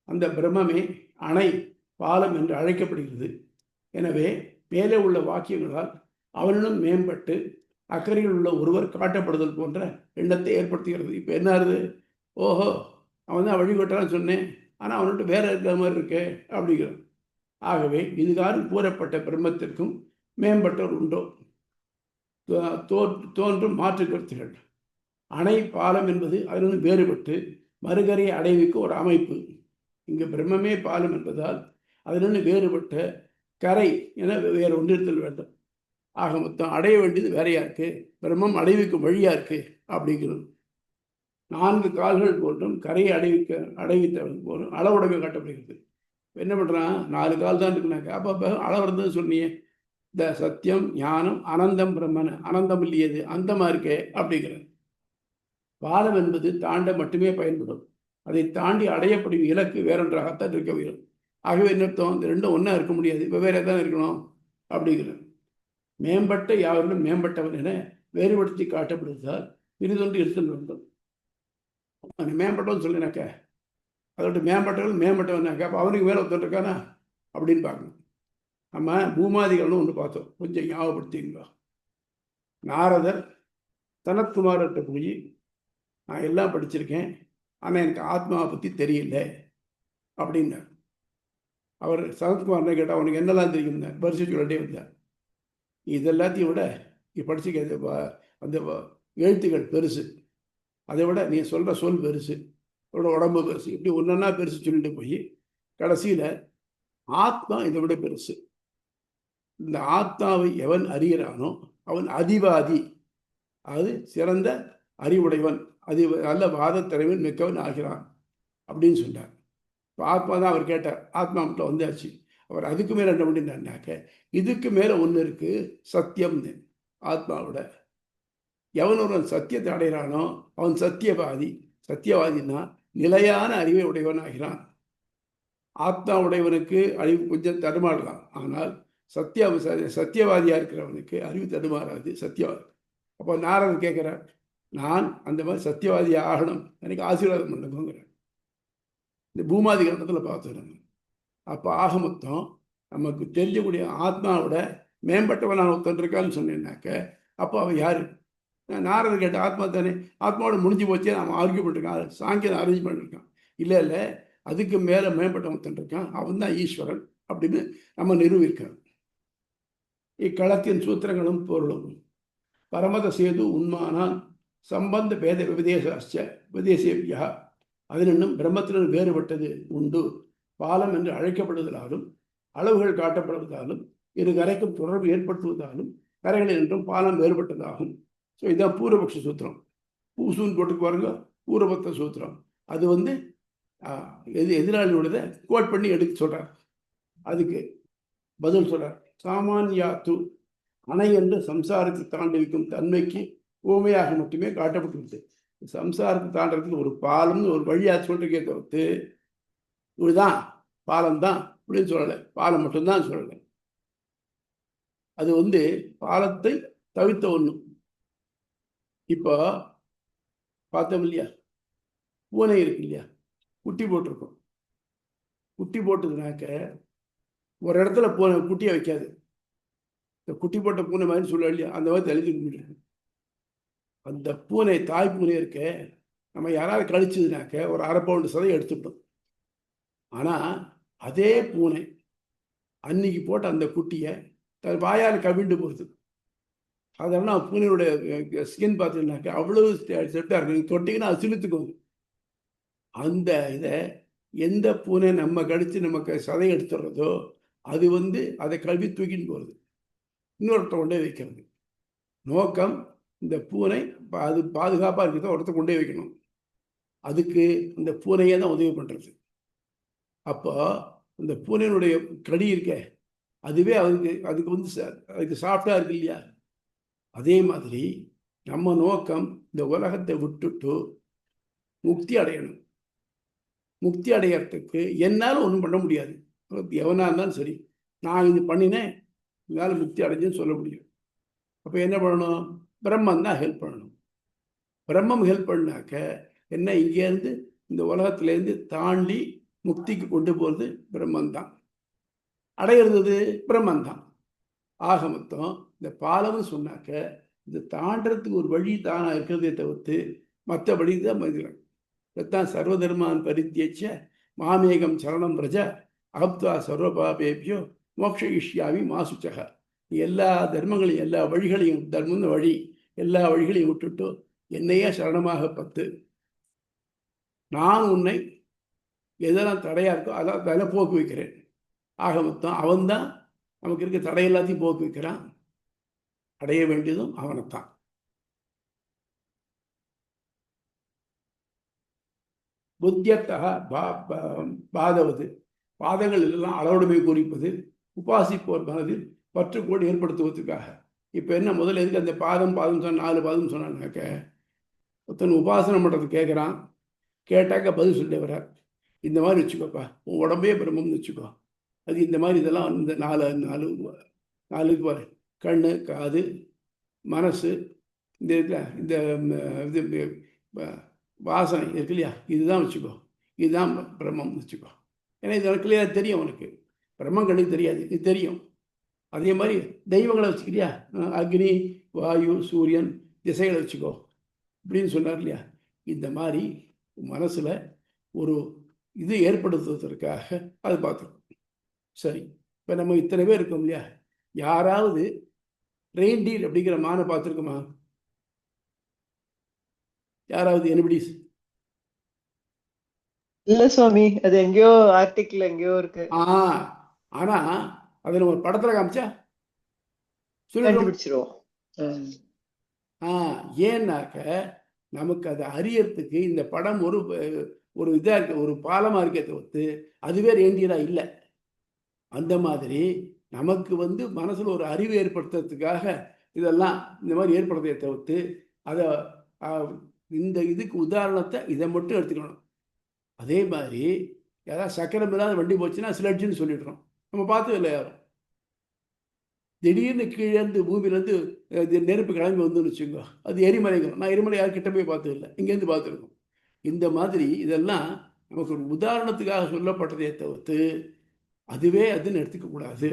அந்த பிரம்மமே அணை, பாலம் என்று அழைக்கப்படுகிறது. எனவே மேலே உள்ள வாக்கியங்களால் அவனிடம் மேம்பட்டு அக்கறையில் உள்ள ஒருவர் காட்டப்படுதல் போன்ற எண்ணத்தை ஏற்படுத்துகிறது. இப்போ என்ன ஆகுது? ஓஹோ, அவன் தான் வழிபட்டான்னு சொன்னேன், ஆனால் அவன்கிட்ட வேற இருக்கிற மாதிரி இருக்கு அப்படிங்கிறது. ஆகவே இதுகாரும் கூறப்பட்ட பிரம்மத்திற்கும் மேம்பட்டவர் உண்டோ? தோன்றும் மாற்று கருத்துகள். அணை, பாலம் என்பது அதிலிருந்து வேறுபட்டு மறுகரையை அடைவிக்க ஒரு அமைப்பு. இங்கு பிரம்மமே பாலம் என்பதால் அதிலிருந்து வேறுபட்ட கரை என வேறு ஒன்றிருத்தல் வேண்டும். ஆக மொத்தம் அடைய வேண்டியது வேறையா இருக்கு, பிரம்மம் அடைவிக்கும் வழியா இருக்கு அப்படிங்கிறது. 4 கால்கள் போன்றும் கரையை அடைவித்தவன் போலும் அளவுடமை காட்டப்படுகிறது. என்ன பண்ணுறான்? 4 கால் தான் இருக்குனாக்க, அப்போ அளவுறதுன்னு சொன்னியே, இந்த சத்தியம் ஞானம் அனந்தம் பிரம்மன், அனந்தம் இல்லையது அந்தமாக இருக்கே அப்படிங்கிறது. பாலம் என்பது தாண்ட மட்டுமே பயன்படும். அதை தாண்டி அடையப்படும் இலக்கு வேறொன்றாகத்தான் இருக்க வேண்டும். ஆகவே என்னத்தம், இந்த ரெண்டும் ஒன்றா இருக்க முடியாது, வெவ்வேறு தான் இருக்கணும் அப்படிங்கிறது. மேம்பட்ட யாவரிலும் மேம்பட்டவன் என வேறுபடுத்தி காட்டப்படுவதால் பிரிதொன்று இருத்தல் வேண்டும். மேம்பட்டவன் சொல்லினாக்க, அதோட மேம்பட்டவனாக்க அப்போ அவனுக்கு மேலே ஒருத்தன் இருக்கானா அப்படின்னு பார்க்கணும். நம்ம பூமாதிகள்னு ஒன்று பார்த்தோம், கொஞ்சம் ஞாபகப்படுத்திங்களா? நாரதர் சனத்குமார்கிட்ட போய், நான் எல்லாம் படிச்சிருக்கேன், ஆனால் எனக்கு ஆத்மாவை பற்றி தெரியல அப்படின்னார். அவர் சனத்குமார்னு கேட்டால் அவனுக்கு என்னெல்லாம் தெரியும்னா வரிசை சொல்லிட்டே வந்தார். இதெல்லாத்தையும் விட நீ படிச்சுக்க, அந்த எழுத்துக்கள் பெருசு, அதை விட நீ சொல்கிற சொல் பெருசு, அவரோட உடம்பு பெருசு, இப்படி ஒன்றா பெருசு சொல்லிட்டு போய் கடைசியில் ஆத்மா இதை விட பெருசு. இந்த ஆத்மாவை எவன் அறிகிறானோ அவன் அதிவாதி, அது சிறந்த அறிவுடையவன், நல்ல வாதத்திறவன் மிக்கவன் ஆகிறான் அப்படின்னு சொன்னார். இப்போ ஆத்மா தான் அவர் கேட்டார். ஆத்மா மட்டும் வந்தாச்சு. அவர் அதுக்கு மேலே என்ன பண்ணினாக்க, இதுக்கு மேலே ஒன்று இருக்கு, சத்தியம்னு. ஆத்மாவோட எவன் ஒருவன் சத்தியத்தை அடைகிறானோ அவன் சத்தியவாதி. சத்தியவாதின்னா நிலையான அறிவை உடையவன் ஆகிறான். ஆத்மா உடையவனுக்கு அறிவு கொஞ்சம் தடுமாறலாம், ஆனால் சத்தியவாதியாக இருக்கிறவனுக்கு அறிவு தடுமாறாது. சத்தியவாதி. அப்போ நாரதர் கேட்குறார், நான் அந்த மாதிரி சத்தியவாதியாக ஆகணும், எனக்கு ஆசீர்வாதம் பண்ணுங்கிறார். இந்த பூமாதி கட்டத்தில் பார்த்தோம். அப்போ ஆக மொத்தம் நமக்கு தெரிஞ்சக்கூடிய ஆத்மாவோட மேம்பட்டவனாக ஒருத்தன் இருக்கான்னு சொன்னேன்னாக்க, அப்போ அவன் யாரு? நாரதர் கேட்ட ஆத்மா தானே. ஆத்மாவோட முடிஞ்சு போச்சே, அவன் ஆர்கியூ பண்ணிருக்கான், சாங்கியம் அரேஞ்ச் பண்ணிருக்கான். இல்லை, அதுக்கு மேலே மேம்பட்ட ஒருத்தன் இருக்கான், அவன் தான் ஈஸ்வரன் அப்படின்னு நம்ம நிரூபிக்கிறோம். இக்களத்தின் சூத்திரங்களும் பொருளும் பரமத சேது உண்மானால் சம்பந்த பேத விதேசேவியா, அதனின்னும் பிரம்மத்தினர் வேறுபட்டது உண்டு. பாலம் என்று அழைக்கப்படுவதாலும் அளவுகள் காட்டப்படுவதாலும் இரு கரைக்கும் தொடர்பு ஏற்படுத்துவதாலும் கரைகளில் என்றும் பாலம் வேறுபட்டதாகும். ஸோ இதுதான் பூர்வபக்ஷ சூத்திரம். பூசூன்னு போட்டுக்கு பாருங்க, பூர்வபக்த சூத்திரம். அது எதிராளியோட கோட் பண்ணி எடுக்க சொல்றார். அதுக்கு பதில் சொல்றார், சாமானியாத்து அணை என்று சம்சாரத்தை தாண்டிவிக்கும் தன்மைக்கு ஊமையாக மட்டுமே காட்டப்பட்டுள்ளது. சம்சாரத்தை தாண்டறதுக்கு ஒரு பாலம்னு ஒரு வழியாக சொல்றதுக்கே தவிர்த்து இதுதான் பாலம் தான் அப்படின்னு சொல்லலை, பாலம் மட்டும்தான் சொல்லலை. அது பாலத்தை தவிர்த்த ஒன்று. இப்போ பார்த்தோம் இல்லையா, பூனை இருக்கு இல்லையா, குட்டி போட்டிருக்கோம். குட்டி போட்டதுனாக்க ஒரு இடத்துல பூனை குட்டியை வைக்காது. இந்த குட்டி போட்ட பூனை மாதிரி சொல்ல இல்லையா, அந்த மாதிரி தள்ளி முடியாது. அந்த பூனை தாய் பூனை இருக்க, நம்ம யாராவது கழிச்சதுனாக்க ஒரு 1/2 பவுண்டு சதையை எடுத்துட்டோம். ஆனால் அதே பூனை அன்னைக்கு போட்ட அந்த குட்டியை தன் வாயால் கவிண்டு போகுது. அதெல்லாம் பூனையுடைய ஸ்கின் பார்த்தீங்கன்னாக்கா அவ்வளவு செட்டாக இருக்கும். நீங்கள் தொட்டிங்கன்னா அது சிலுத்துக்கும். அந்த இதை எந்த பூனை நம்ம கடித்து நமக்கு சதை எடுத்துடுறதோ அது அதை கழுவி தூக்கின்னு போகிறது, இன்னொருத்த கொண்டே வைக்கிறது. நோக்கம் இந்த பூனை அது பாதுகாப்பாக இருக்கிறத ஒருத்த கொண்டே வைக்கணும். அதுக்கு இந்த பூனையே தான் உதவி பண்ணுறது. அப்போ இந்த பூனையினுடைய கடி இருக்க அதுவே அதுக்கு சாஃப்டாக இருக்கு இல்லையா. அதே மாதிரி நம்ம நோக்கம் இந்த உலகத்தை விட்டுட்டு முக்தி அடையணும். முக்தி அடையறதுக்கு என்னால் ஒன்றும் பண்ண முடியாது. எவனா இருந்தாலும் சரி, நான் இது பண்ணினேன் என்னால் முக்தி அடைஞ்சுன்னு சொல்ல முடியும். அப்போ என்ன பண்ணணும்? பிரம்மன் தான் ஹெல்ப் பண்ணணும். பிரம்மம் ஹெல்ப் பண்ணாக்க என்ன, இங்கேருந்து இந்த உலகத்திலேருந்து தாண்டி முக்திக்கு கொண்டு போகிறது பிரம்மன் தான், அடையிறது பிரம்மன் தான். ஆக மொத்தம் இந்த பாலம்னு சொன்னாக்க இது தாண்டறதுக்கு ஒரு வழி தானாக இருக்கிறதே தவிர்த்து மற்ற வழி தான் மதிக்கிறாங்க. இதைத்தான் சர்வதர்மான் பரித்தியச்ச மாமேகம் சரணம் பிரஜ அகப்துவா சர்வபாபேபியோ மோக்ஷயிஷ்யாமி மாசுச்சக. எல்லா தர்மங்களையும் எல்லா வழிகளையும், தர்மம்னு வழி, எல்லா வழிகளையும் விட்டுட்டு என்னையே சரணமாக பத்து, நான் உன்னை எதெல்லாம் தடையாக இருக்கோ அதெல்லாம் போக்கு வைக்கிறேன். ஆக மொத்தம் அவன்தான் நமக்கு இருக்க தடை எல்லாத்தையும் போக்கு வைக்கிறான். அடைய வேண்டியதும் அவனைத்தான். புத்தியத்தக பாதவது, பாதங்கள் எல்லாம் அளவுடைமை குறிப்பது, உபாசிப்போர் மனதில் பற்றுக்கோடு ஏற்படுத்துவதற்காக. இப்போ என்ன, முதல்ல எதுக்கு அந்த பாதம் சொன்ன 4 பாதம் சொன்னாக்க, ஒருத்தன் உபாசனம் பண்ணுறது கேட்குறான், கேட்டாக்க பதில் சொல்லி வர்றார். இந்த மாதிரி வச்சுக்கோப்பா, உன் உடம்பே பிரம்மம்னு வச்சுக்கோ. அது இந்த மாதிரி இதெல்லாம் இந்த 4 பாரு, கண்ணு, காது, மனசு, இந்த இது வாசனை இருக்கு இல்லையா, இதுதான் வச்சுக்கோ, இதுதான் பிரம்மம் வச்சுக்கோ. ஏன்னா இது எனக்கு கிளியராக தெரியும். உனக்கு பிரம்மம் கண்ணுக்கு தெரியாது, இது தெரியும். அதே மாதிரி தெய்வங்களை வச்சுக்கிறியா, அக்னி, வாயு, சூரியன், திசைகளை வச்சுக்கோ அப்படின்னு சொன்னார் இல்லையா. இந்த மாதிரி மனசில் ஒரு இது ஏற்படுத்துவதற்காக அது பார்த்துருக்கோம். சரி, இப்போ நம்ம இத்தனை பேர் இருக்கோம் இல்லையா, யாராவது ரெயின்டீர் அப்படிங்கிற மானை பார்த்துருக்கோமா? யாராவது எனிபடிஸ்? இல்ல சுவாமி, அது எங்கேயோ ஆர்டிகிள் எங்கேயோ இருக்கு. ஆனா அதை நம்ம படத்துல காமிச்சா கண்டுபிடிச்சிருவோம். ஏன்னாக்க நமக்கு அதை அறியறதுக்கு இந்த படம் ஒரு இதா இருக்கு, ஒரு பாலமா இருக்கே தவிர்த்து அதுவே ரெயின்டியரா இல்லை. அந்த மாதிரி நமக்கு மனசுல ஒரு அறிவு ஏற்படுத்துறதுக்காக இதெல்லாம் இந்த மாதிரி ஏற்படுறதை தவிர்த்து அதை இந்த இதுக்கு உதாரணத்தை இதை மட்டும் எடுத்துக்கணும். அதே மாதிரி யாராவது சக்கரம் இல்லாத வண்டி போச்சுன்னா ஸ்லட்ஜுன்னு சொல்லிடுறோம். நம்ம பார்த்தது இல்லை யாரும். திடீர்னு கீழேருந்து பூமியிலேருந்து நெருப்பு கிளம்பி வந்துன்னு வச்சுக்கோ, அது எரிமலைங்கிறோம். நான் எரிமலை யார்கிட்ட போய் பார்த்தது இல்லை, இங்கேருந்து பார்த்துருக்கோம். இந்த மாதிரி இதெல்லாம் நமக்கு ஒரு உதாரணத்துக்காக சொல்லப்பட்டதே தவிர்த்து அதுவே அதுன்னு எடுத்துக்கக்கூடாது.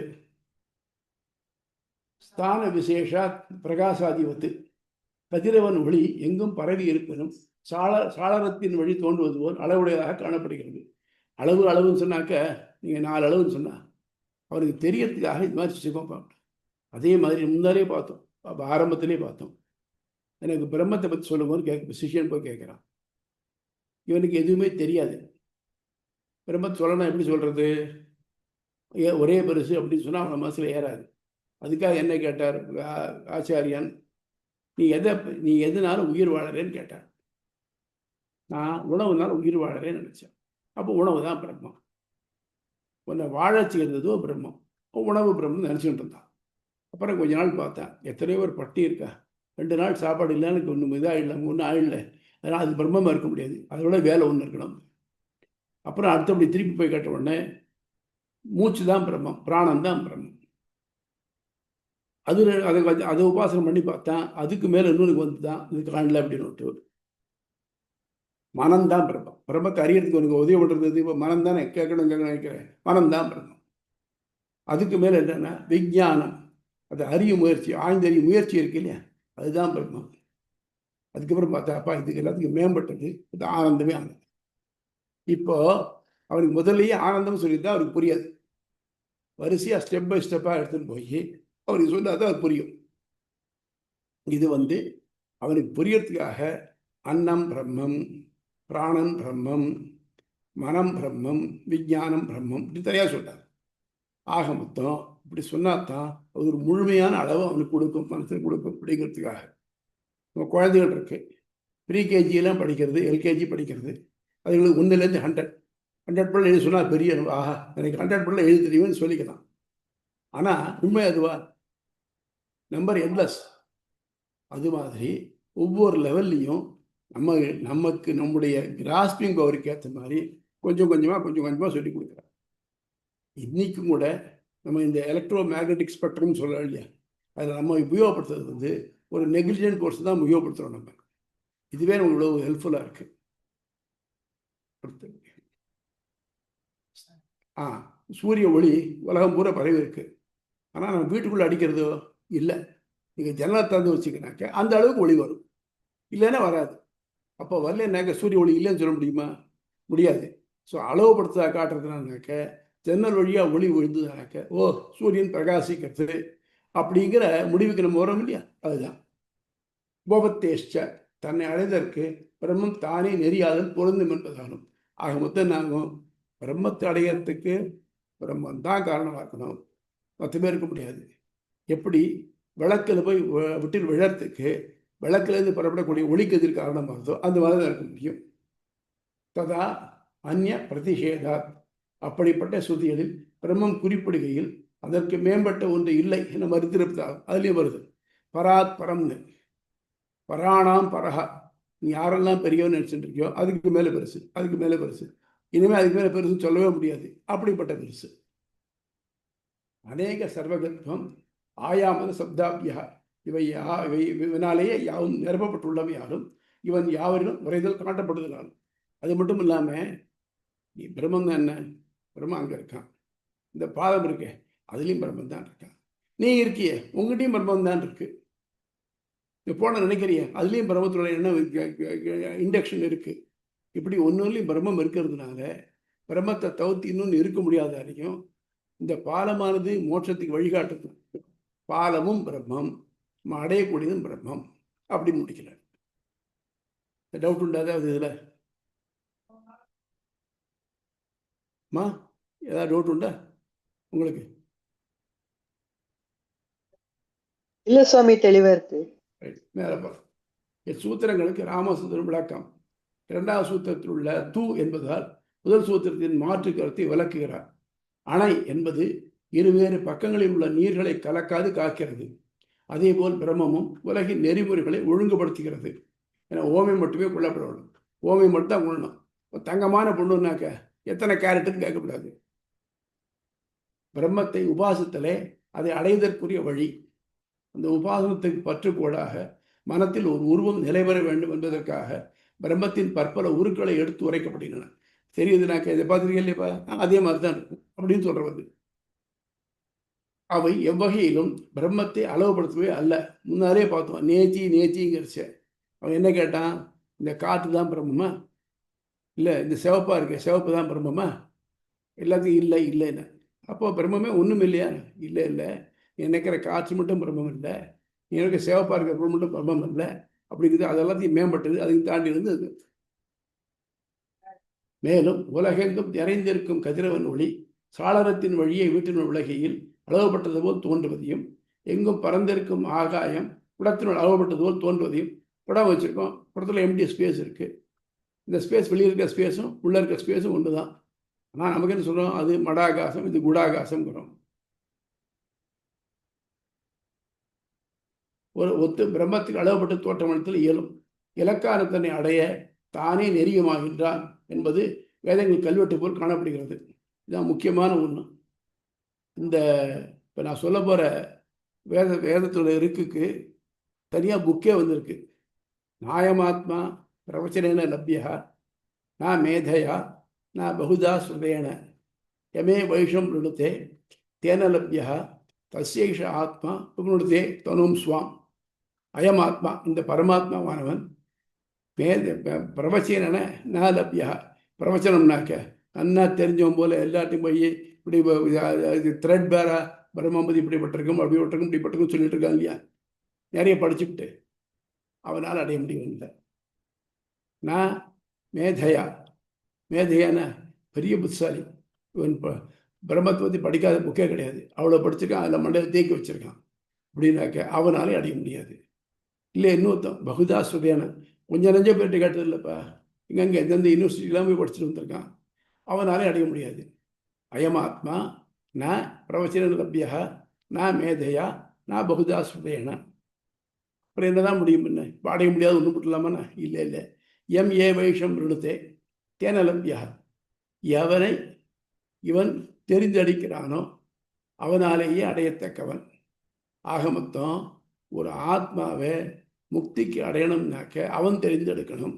ஸ்தான விசேஷா பிரகாசாதிபத்து, கதிரவன் ஒளி எங்கும் பரவி இருப்பினும் சாளரத்தின் வழி தோன்றுவது போல் அளவுடையதாக காணப்படுகிறது. அளவுன்னு சொன்னாக்க நீங்கள் 4 அளவுன்னு சொன்னால் அவருக்கு தெரியறதுக்காக இது மாதிரி வச்சுக்கோப்பாங்க. அதே மாதிரி முன்னாலே பார்த்தோம், ஆரம்பத்திலே பார்த்தோம். எனக்கு பிரம்மத்தை பற்றி சொல்லும்போது சிஷியன் போய் கேட்குறான். இவனுக்கு எதுவுமே தெரியாது. பிரம்மத்தை சொல்லணும், எப்படி சொல்கிறது? ஒரே பெருசு அப்படின்னு சொன்னால் அவனை மனசில் ஏறாது. அதுக்காக என்ன கேட்டார் ஆச்சாரியான், நீ எதுனாலும் உயிர் வாழறேன்னு கேட்டார். நான் உணவுனால உயிர் வாழறேன்னு நினச்சேன். அப்போ உணவு தான் பிரம்மம். உன்னை வாழ செய்கிறதோ பிரம்மம், உணவு பிரம்மம் நினச்சிக்கிட்டு இருந்தான். அப்புறம் கொஞ்ச நாள் பார்த்தேன், எத்தனையோ ஒரு பட்டி இருக்கா, 2 நாள் சாப்பாடு இல்லை, எனக்கு ஒன்றும் இதாக இல்லை, ஒன்றும் ஆயிடல, அதனால் அது பிரம்மமாக இருக்க முடியாது, அதோட வேலை ஒன்று இருக்கணும். அப்புறம் அடுத்தபடி திருப்பி போய் கேட்ட உடனே மூச்சு தான் பிரம்மம், பிராணம் தான் பிரம்மம். அதை உபாசனம் பண்ணி பார்த்தேன். அதுக்கு மேலே இன்னொன்று வந்து தான் இது காணல அப்படின்னு விட்டு, மனம்தான் பிரம்மம். பிரம்மத்தை அறியறதுக்கு உனக்கு உதவி பண்ணுறது இப்போ மனம் தானே. கேட்கணும் நினைக்கிறேன், மனம்தான் பிரம்மம். அதுக்கு மேலே என்னென்னா விஞ்ஞானம், அது அறியும் முயற்சி, ஆய்ந்தறியும் முயற்சி இருக்கு இல்லையா, அதுதான் பிரம்மம். அதுக்கப்புறம் பார்த்தா அப்பா இதுக்கு எல்லாத்துக்கும் மேம்பட்டது இது ஆனந்தமே ஆனந்தம். இப்போ அவனுக்கு முதல்லயே ஆனந்தம் சொல்லியிருந்தா அவருக்கு புரியாது. வரிசையாக ஸ்டெப் பை ஸ்டெப்பாக எடுத்துன்னு போய் அவருக்கு சொன்னால் தான் அது புரியும். இது அவனுக்கு புரியறதுக்காக அன்னம் பிரம்மம், பிராணன் பிரம்மம், மனம் பிரம்மம், விஞ்ஞானம் பிரம்மம் இப்படி தனியாக சொல்றார். ஆக மொத்தம் இப்படி சொன்னாதான் ஒரு முழுமையான அளவு அவனுக்கு கொடுக்கும், மனசுக்கு கொடுக்கும் அப்படிங்கிறதுக்காக. நம்ம குழந்தைகள் இருக்கு, ப்ரீகேஜியெல்லாம் படிக்கிறது, எல்கேஜி படிக்கிறது, அதுங்களுக்கு 1லேருந்து 100 படம் எழுதி சொன்னால் பெரிய ஆஹா எனக்கு 100 படம் எழுதி தெரியும்னு சொல்லிக்கலாம். ஆனால் உண்மை அதுவா? Number endless. அது மாதிரி ஒவ்வொரு லெவல்லையும் நமக்கு நம்முடைய கிராஸ்பிங் பவருக்கு ஏற்ற மாதிரி கொஞ்சம் கொஞ்சமாக சொல்லி கொடுக்குறாங்க. இன்னைக்கும் கூட நம்ம இந்த எலக்ட்ரோ மேக்னெட்டிக் ஸ்பெக்ட்ரம் சொல்லலாம் இல்லையா, அதில் நம்ம உபயோகப்படுத்துறது ஒரு நெக்லிஜென்ட் கோர்ஸ் தான் உபயோகப்படுத்துகிறோம் நம்ம. இதுவே நமக்கு இவ்வளவு ஹெல்ப்ஃபுல்லாக இருக்கு. சூரிய ஒளி உலகம் பூரா பரவி இருக்கு. ஆனால் நம்ம வீட்டுக்குள்ளே அடிக்கிறதோ இல்லை. நீங்கள் ஜன்னலை திறந்து வச்சுக்கினாக்க அந்த அளவுக்கு ஒளி வரும், இல்லைன்னா வராது. அப்போ வரலன்னாக்க சூரிய ஒளி இல்லைன்னு சொல்ல முடியுமா? முடியாது. ஸோ அளவுபடுத்த காட்டுறதுனாக்க ஜன்னல் வழியாக ஒளி விழுந்ததுனாக்க ஓ சூரியன் பிரகாசிக்கிறது அப்படிங்கிற முடிவுக்கு நம்ம வரோம் இல்லையா, அதுதான் உபபத்தேஷ்ட தன்னை அடைதற்கு பிரம்மம் தானே நெறியாதல் பொருந்தும் என்பதாலும். ஆக மொத்தம் நாங்கள் பிரம்மத்தை அடையிறதுக்கு பிரம்மம் தான் காரணமாக இருக்கணும், மற்ற பேர் இருக்க முடியாது. எப்படி விளக்கில் போய் விட்டில் விழறதுக்கு விளக்குலேருந்து புறப்படக்கூடிய ஒளிக்கதிர் காரணமாகுதோ அந்த மாதிரி தான் இருக்க முடியும். ததா அந்நிய பிரதிஷேதாத், அப்படிப்பட்ட ஸ்ருதிகளில் பிரம்மம் குறிப்பிடுகையில் அதற்கு மேம்பட்ட ஒன்று இல்லை என மறுத்திருப்பதாகும். அதுலேயும் வருது பராத் பரம்னு, பராணாம் பரஹா, நீ யாரெல்லாம் பெரியவன் நினச்சிட்டு இருக்கியோ அதுக்கு மேலே பெருசு, அதுக்கு மேலே பெருசு, இனிமேல் அதுக்கு மேலே பெருசுன்னு சொல்லவே முடியாது, அப்படிப்பட்ட பெருசு. அநேக சர்வகத்வம் ஆயாமத சப்தாபியா, இவனாலேயே யாவும் நிரப்பப்பட்டுள்ளவையாலும் இவன் யாவரிலும் விரைதல் காட்டப்படுதலாலும். அது மட்டும் இல்லாமல் நீ பிரம்மம் தான், என்ன பிரம்மம் அங்கே இருக்கான், இந்த பாதம் இருக்கே அதுலேயும் பிரம்மம் தான் இருக்கான், நீ இருக்கிய உங்ககிட்டையும் பிரம்மம் தான் இருக்கு, நீ போன நினைக்கிறிய அதுலேயும் பிரம்மத்தோட என்ன இண்டக்ஷன் இருக்கு. இப்படி ஒன்றுலையும் பிரம்மம் இருக்கிறதுனால பிரம்மத்தை தவிர்த்து இன்னொன்று இருக்க முடியாத வரைக்கும் இந்த பாலமானது மோட்சத்துக்கு வழிகாட்டுது. பாலமும் பிரம்மம், நம்ம அடையக்கூடியதும் பிரம்மம் அப்படின்னு முடிக்கிறார். டவுட் உண்டா ஏதாவது இதில்? ஏதாவது டவுட் உண்டா உங்களுக்கு? இல்ல சுவாமி, தெளிவா இருக்கு. மேல பாருங்க. சூத்திரங்களுக்கு ராமசூத்திரம் விளக்கம். 2வது சூத்திரத்தில் உள்ள தூ என்பதால் முதல் சூத்திரத்தின் மாற்று கருத்தை விளக்குகிறார். அணை என்பது இருவேறு பக்கங்களில் உள்ள நீர்களை கலக்காது காக்கிறது. அதே போல் பிரம்மமும் உலகின் நெறிமுறைகளை ஒழுங்குபடுத்துகிறது. ஏன்னா ஓமை மட்டுமே கொள்ளப்படணும், ஓமை மட்டும் தான் கொள்ளணும். தங்கமான பொண்ணுனாக்க எத்தனை கேரட்டுன்னு கேட்கக்கூடாது. பிரம்மத்தை உபாசத்திலே அதை அடைவதற்குரிய வழி, அந்த உபாசனத்துக்கு பற்றுக்கோடாக மனத்தில் ஒரு உருவம் நிலைபெற வேண்டும் என்பதற்காக பிரம்மத்தின் பற்பல உருக்களை எடுத்து உரைக்கப்படுகின்றன. தெரியுதுனாக்க இதை பார்த்துருக்கேன் இல்லையப்பா, அதே மாதிரி தான் இருக்கும் அப்படின்னு சொல்றது. அவை எவ்வகையிலும் பிரம்மத்தை அளவுபடுத்தவே அல்ல. முன்னாலே பார்த்தோம், நேத்திங்கிறச்ச அவன் என்ன கேட்டான், இந்த காற்று தான் பிரம்மமா, இல்லை இந்த சிவப்பா இருக்க சிவப்பு தான் பிரம்மமா, எல்லாத்தையும் இல்லைன்னு. அப்போ பிரம்மமே ஒன்றும் இல்லையா? இல்லை நினைக்கிற காற்று மட்டும் பிரம்மம் இல்லை, எனக்கு சிவப்பா இருக்கிற பொருள் மட்டும் பிரம்மம் இல்லை அப்படிங்கிறது. அதெல்லாத்தையும் மேம்பட்டது, அதையும் தாண்டி இருந்தது. மேலும் உலகெங்கும் நிறைந்திருக்கும் கதிரவன் ஒளி சாளரத்தின் வழியே வீட்டின் உலகையில் அளவுபட்டது போல் தோன்றுவதையும், எங்கும் பறந்திருக்கும் ஆகாயம் குடத்தினுள் அளவுபட்டது போல் தோன்றுவதையும், குடம் வச்சிருக்கோம், குடத்தில் எம்டி ஸ்பேஸ் இருக்கு, இந்த ஸ்பேஸ் வெளியே இருக்க ஸ்பேஸும் உள்ள இருக்க ஸ்பேஸும் ஒன்று தான். ஆனால் நமக்கு என்ன சொல்கிறோம், அது மடாகாசம், இது குடாகாசம்ங்கிறோம். ஒரு ஒத்து பிரம்மத்துக்கு அளவுபட்டு தோற்றமளித்தல் இயலும். இலக்காரத்தனை அடைய தானே நெறியமாகின்றான் என்பது வேதங்கள் கல்வெட்டு போல் காணப்படுகிறது. இதுதான் முக்கியமான ஒன்று. இந்த இப்போ நான் சொல்ல போகிற வேதத்தோட இருக்குக்கு தனியாக புக்கே வந்திருக்கு. நாயமாத்மா பிரவச்சனேன லப்யா நான் மேதையா நான் பகுதா சுதேன யமே வைஷம் ருணுத்தே தேனலப்யா தஸ்யைஷ ஆத்மா புனருதே தனும் ஸ்வாம். அயமாத்மா, இந்த பரமாத்மாவானவன் பிரவச்சன ந லப்யா. பிரவச்சனம்னாக்க நன்னா தெரிஞ்சவன் போல எல்லாத்தையும் போய் இப்படி த்ரெட் பேரா பிரம்மம் பதி இப்படிப்பட்டிருக்கும் அப்படி விட்டுருக்கும் இப்படிப்பட்டிருக்கும் சொல்லிட்டு இருக்கான் இல்லையா, நிறைய படிச்சுக்கிட்டு அவனால் அடைய முடியவில்லை. நான் மேதையா, மேதையான பெரிய புத்திசாலி. இவன் பிரம்மத்தை பற்றி படிக்காத புக்கே கிடையாது, அவ்வளோ படிச்சிருக்கான், அதில் மண்டையில் தேக்கி வச்சிருக்கான் அப்படின்னாக்க அவனாலே அடைய முடியாது. இல்லை இன்னொருத்தன் பகுதா சுதேன, கொஞ்சம் நெஞ்ச பேர்ட்டு கேட்டது இல்லைப்பா, இங்கே எந்தெந்த யூனிவர்சிட்டிலாம் போய் படிச்சுட்டு வந்திருக்கான், அவனாலே அடைய முடியாது. அயமாத்மா ந பிரவச்சன லப்யா ந மேதையா ந பகுதா சுதேன. அப்புறம் என்னதான் முடியும், என்ன இப்போ அடைய முடியாது ஒன்றும் விட்டுலாமாண்ணா? இல்லை இல்லை. எம் ஏ வைஷம் விடுத்தே தேன லப்யா. எவனை இவன் தெரிந்தடிக்கிறானோ அவனாலேயே அடையத்தக்கவன். ஆக மொத்தம் ஒரு ஆத்மாவை முக்திக்கு அடையணும்னாக்க அவன் தெரிந்தெடுக்கணும்.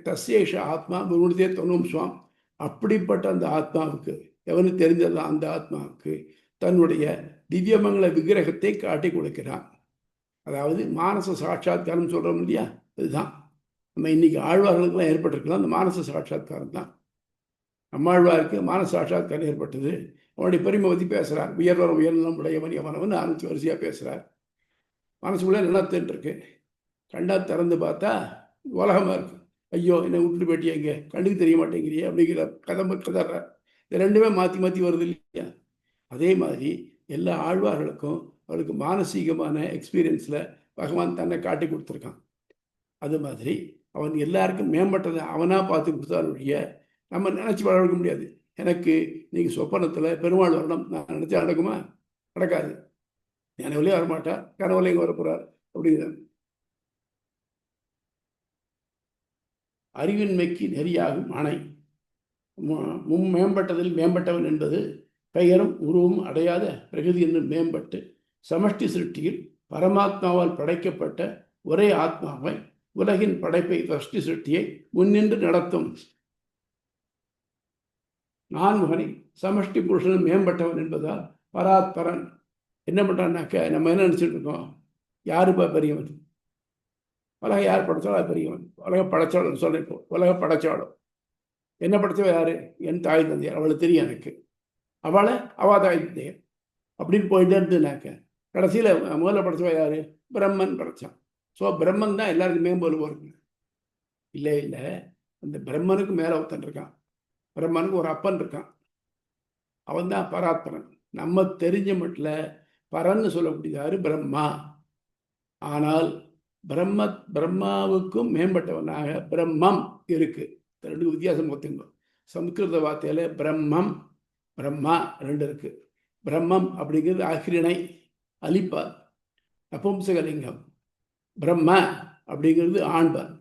தஸ்யேஷ ஆத்மா விருதே தொன்னும் ஸ்வாம். அப்படிப்பட்ட அந்த ஆத்மாவுக்கு, எவனுக்கு தெரிந்தது அந்த ஆத்மாவுக்கு தன்னுடைய திவ்யமங்கள விக்கிரகத்தை காட்டி கொடுக்கிறான். அதாவது மானச சாட்சாத்காரம் சொல்கிறோம் இல்லையா, அதுதான் நம்ம இன்னைக்கு ஆழ்வார்களுக்கெல்லாம் ஏற்பட்டிருக்கலாம். அந்த மானச சாட்சாத்காரம் தான் நம்மாழ்வாருக்கு மானச சாட்சாத்காரம் ஏற்பட்டது. அவனுடைய பெருமை பற்றி பேசுகிறார். உயர்வரம் உயர்நலம் உடையவன் எவனவன் ஆரம்பிச்சு வரிசையாக பேசுகிறார். மனசுக்குள்ளே நிலத்துட்டு இருக்கு. கண்டா திறந்து பார்த்தா உலகமாக இருக்கு. ஐயோ என்னை விட்டுட்டு போயிட்டியா, இங்கே கண்ணுக்கு தெரிய மாட்டேங்கிறியே அப்படிங்கிற கதறார். இது ரெண்டுமே மாற்றி மாற்றி வருது இல்லையா? அதே மாதிரி எல்லா ஆழ்வார்களுக்கும் அவளுக்கு மானசீகமான எக்ஸ்பீரியன்ஸில் பகவான் தன்னை காட்டி கொடுத்துருக்கான். அது மாதிரி அவன் எல்லாருக்கும் மேம்பட்டதை அவனாக பார்த்து கொடுத்தாருடைய நம்ம நினச்சி வளர்க்க முடியாது. எனக்கு இன்னைக்கு சொப்பனத்தில் பெருமாள் வரணும் நான் நினச்சா நடக்குமா? நடக்காது. நினைவுலேயே வரமாட்டா, கனவுல இங்கே வரப்போறார் அப்படிங்கிறார். அறிவின்மைக்கு நெறியாகும் அணை. மேம்பட்டதில் மேம்பட்டவன் என்பது பெயரும் உருவும் அடையாத பிரகதி என்று மேம்பட்டு சமஷ்டி சிருஷ்டியில் பரமாத்மாவால் படைக்கப்பட்ட ஒரே ஆத்மாவை உலகின் படைப்பை சஷ்டி சிருஷ்டியை முன்னின்று நடத்தும் நான்முகனை சமஷ்டி புருஷனும் மேம்பட்டவன் என்பதால் பராத்பரன். என்ன பண்ணுறான்னாக்க நம்ம என்ன நினச்சிட்டு இருக்கோம், யாருப்பா பெரியவன், உலகம் யார் படைச்சாலும் அது பெரியவன், உலக படைச்சாலும் சொல்லிப்போம், உலக படைச்சாலும் என்ன படைச்சவ யாரு, என் தாய் தந்தையார், அவளுக்கு தெரியும் எனக்கு, அவளை அவா தாய் தந்தையர் அப்படின்னு போயிட்டே இருந்துனாக்க கடைசியில் முதல்ல படைச்சவ யாரு, பிரம்மன் படைச்சான். ஸோ பிரம்மன் தான் எல்லாருக்கும் மேம்போல் போருக்கு. இல்லை இல்லை, அந்த பிரம்மனுக்கு மேலே ஒருத்தன் இருக்கான். பிரம்மனுக்கு ஒரு அப்பன் இருக்கான், அவன் தான் பராத்பரன். நம்ம தெரிஞ்ச மட்டும் பரன்னு சொல்லக்கூடியதாரு பிரம்மா. ஆனால் பிரம்மாவுக்கும் மேம்பட்டவனாக பிரம்மம் இருக்கு. ரெண்டு வித்தியாசம் பார்த்துங்க. சம்ஸ்கிருத வார்த்தையில பிரம்மம் பிரம்மா ரெண்டு இருக்கு. பிரம்மம் அப்படிங்கிறது அகிரிணை அலிப்பால் நபும்சகலிங்கம், பிரம்ம அப்படிங்கிறது ஆண்பால்.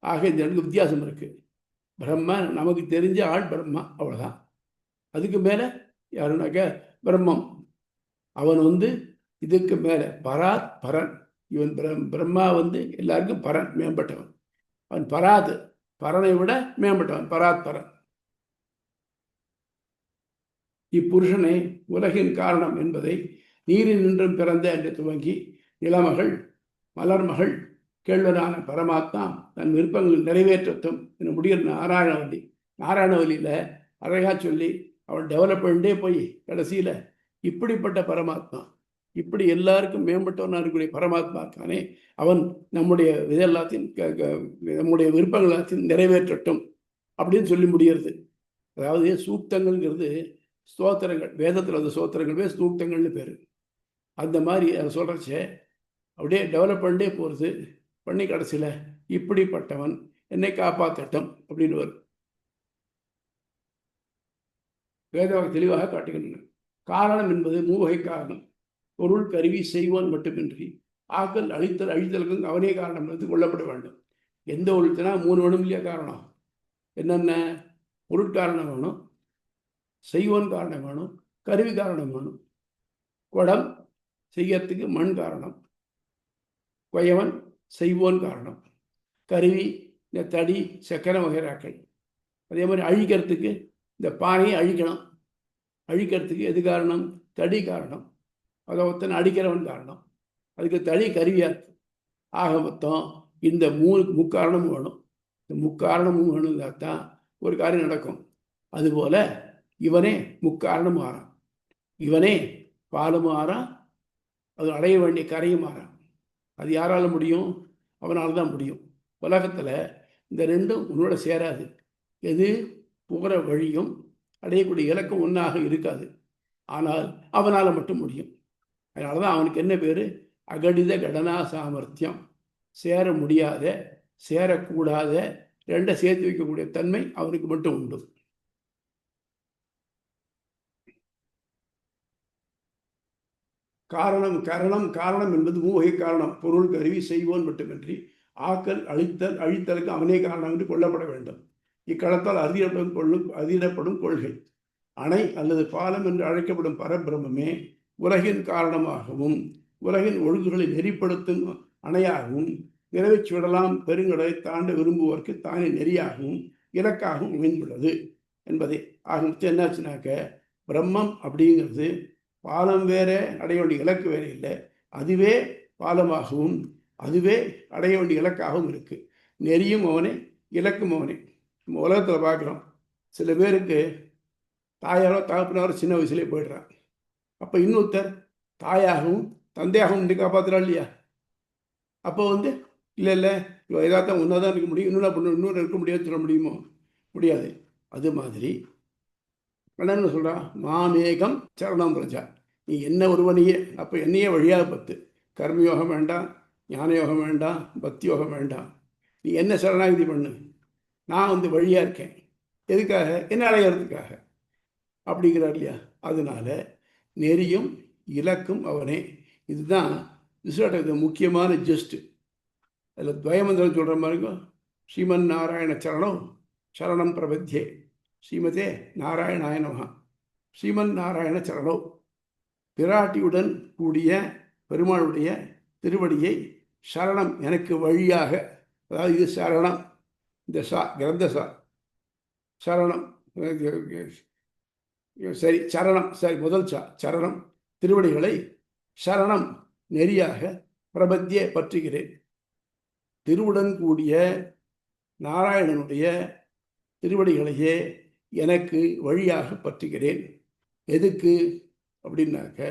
ஆக இந்த ரெண்டு வித்தியாசம் இருக்கு. பிரம்ம நமக்கு தெரிஞ்ச ஆள் பிரம்மா, அவ்வளோதான். அதுக்கு மேலே யாருனாக்க பிரம்மம், அவன் இதுக்கு மேலே பராத் பரன். இவன் பிரம்மா எல்லாருக்கும் பரன், மேம்பட்டவன். அவன் பராத் பரனை விட மேம்பட்டவன், பராத் பரன். இப்புருஷனை உலகின் காரணம் என்பதை நீரில் நின்றும் பிறந்த என்று துவங்கி நிலமகள் மலர்மகள் கேள்வனான பரமாத்மா தன் விருப்பங்கள் நிறைவேற்றத்தும் என முடிகிற நாராயணவல்லியில் அழகா சொல்லி அவன் டெவலப் பண்ணிட்டே போய் கடைசியில் இப்படிப்பட்ட பரமாத்மா, இப்படி எல்லாருக்கும் மேம்பட்டவனாக இருக்கக்கூடிய பரமாத்மா இருக்கானே, அவன் நம்முடைய இதெல்லாத்தையும் நம்முடைய விருப்பங்கள் எல்லாத்தையும் நிறைவேற்றட்டும் அப்படின்னு சொல்லி முடிகிறது. அதாவது சூக்தங்கள்ங்கிறது ஸ்தோத்திரங்கள், வேதத்தில் அந்த ஸ்தோத்திரங்கள் சூக்தங்கள்னு பேர். அந்த மாதிரி அதை சொல்கிறச்சே அப்படியே டெவலப் பண்ணிட்டே போகிறது. பண்ணி கடைசியில் இப்படிப்பட்டவன் என்னை காப்பாற்றட்டும் அப்படின்னு வரும். வேதவாக தெளிவாக காட்டுகின்றன. காரணம் என்பது மூவகை காரணம். பொருள் கருவி செய்வோன் மட்டுமின்றி ஆக்கல் அழித்தல் அழித்தலுக்கும் அவனே காரணம் என்று கொள்ளப்பட வேண்டும். எந்த ஒழுத்தினா 3 வேணும் இல்லையா காரணம்? என்னென்ன? பொருட்காரணம் வேணும், செய்வோன் காரணம் வேணும், கருவி காரணம் வேணும். குடம் செய்யறதுக்கு மண் காரணம், கொயவன் செய்வோன் காரணம், கருவி இந்த தடி சக்கரை வகைராக்கள். அதே மாதிரி அழிக்கிறதுக்கு இந்த பானையை அழிக்கணும். அழிக்கிறதுக்கு எது காரணம்? தடி காரணம். அதை ஒருத்தனை அடிக்கிறவன் காரணம். அதுக்கு தடி கருவியாக இருக்கு. ஆக மொத்தம் இந்த முக்காரணமும் வேணும். இந்த முக்காரணமும் வேணும்னா தான் ஒரு காரியம் நடக்கும். அதுபோல இவனே முக்காரணம் ஆறான். இவனே பாலும் ஆறான், அது அடைய வேண்டிய கரையும் ஆறான். அது யாரால முடியும்? அவனால் தான் முடியும். உலகத்தில் இந்த ரெண்டும் உன்னோட சேராது. எது போகிற வழியும் அடையக்கூடிய இலக்கம் ஒன்றாக இருக்காது. ஆனால் அவனால் மட்டும் முடியும். அதனால தான் அவனுக்கு என்ன பேர்? அகடித கடனா சாமர்த்தியம். சேர முடியாத, சேரக்கூடாத, ரெண்டை சேர்த்து வைக்கக்கூடிய தன்மை அவனுக்கு மட்டும் உண்டு. காரணம் கரணம் காரணம் என்பது மூவகை காரணம். பொருள் கருவி செய்வோன் மட்டுமின்றி ஆக்கல் அழித்தல் அழித்தலுக்கு அவனே காரணம் என்று கொள்ளப்பட வேண்டும். இக்களத்தால் அறியப்படும் கொள்கை அணை அல்லது பாலம் என்று அழைக்கப்படும் பரபிரமே உலகின் காரணமாகவும் உலகின் ஒழுங்குகளை நெறிப்படுத்தும் அணையாகவும் நிறைவேற்றி விடலாம் பெருங்கடலை தாண்ட விரும்புவோருக்கு தானே நெறியாகவும் இலக்காகவும் அமைந்துள்ளது என்பதை. ஆக என்னாச்சுனாக்க பிரம்மம் அப்படிங்கிறது பாலம் வேற, அடைய வேண்டிய இலக்கு வேற இல்லை. அதுவே பாலமாகவும் அதுவே அடைய வேண்டிய இலக்காகவும் இருக்கு. நெறியும் அவனே, இலக்கும் அவனே. நம்ம உலகத்தில் பார்க்குறோம், சில பேருக்கு தாயாரோ தகப்பனாரோ சின்ன வயசுலேயே போயிடுறான். அப்போ இன்னொருத்தர் தாயாகவும் தந்தையாகவும் இருந்து காப்பாற்றுறா இல்லையா? அப்போ இல்லை ஏதாவது ஒன்றா தான் இருக்க முடியும், இன்னொரு இருக்க முடியாது சொல்ல முடியுமோ? முடியாது. அது மாதிரி என்ன சொல்கிறான்? மாமேகம் சரணம் பிரஜா. நீ என்ன ஒருவனையே, அப்போ என்னையே வழியாக பத்து. கர்மயோகம் வேண்டாம், ஞான யோகம் வேண்டாம், பக்தி யோகம் வேண்டாம். நீ என்ன சரணாகதி பண்ணு. நான் வழியாக இருக்கேன். எதுக்காக? என்ன அடையிறதுக்காக அப்படிங்கிறார் இல்லையா? அதனால நெறியும் இலக்கும் அவனே. இதுதான் விசுவாட்ட முக்கியமான ஜஸ்ட். அதில் துவயமந்திரம் சொல்கிற மாதிரி ஸ்ரீமன் நாராயண சரணம் சரணம் பிரபத்தியே ஸ்ரீமதே நாராயணாய நமஹ. ஸ்ரீமன் நாராயண சரணம். பிராட்டியுடன் கூடிய பெருமாளுடைய திருவடியை சரணம் எனக்கு வழியாக, அதாவது இது சரணம், இந்த சா கிரந்த சா சரணம், சரி சரணம், சரி முதல் சா சரணம், திருவடிகளை சரணம் நெறியாக பிரபத்தியே பற்றுகிறேன். திருவுடன் கூடிய நாராயணனுடைய திருவடிகளையே எனக்கு வழியாக பற்றுகிறேன். எதுக்கு அப்படின்னாக்க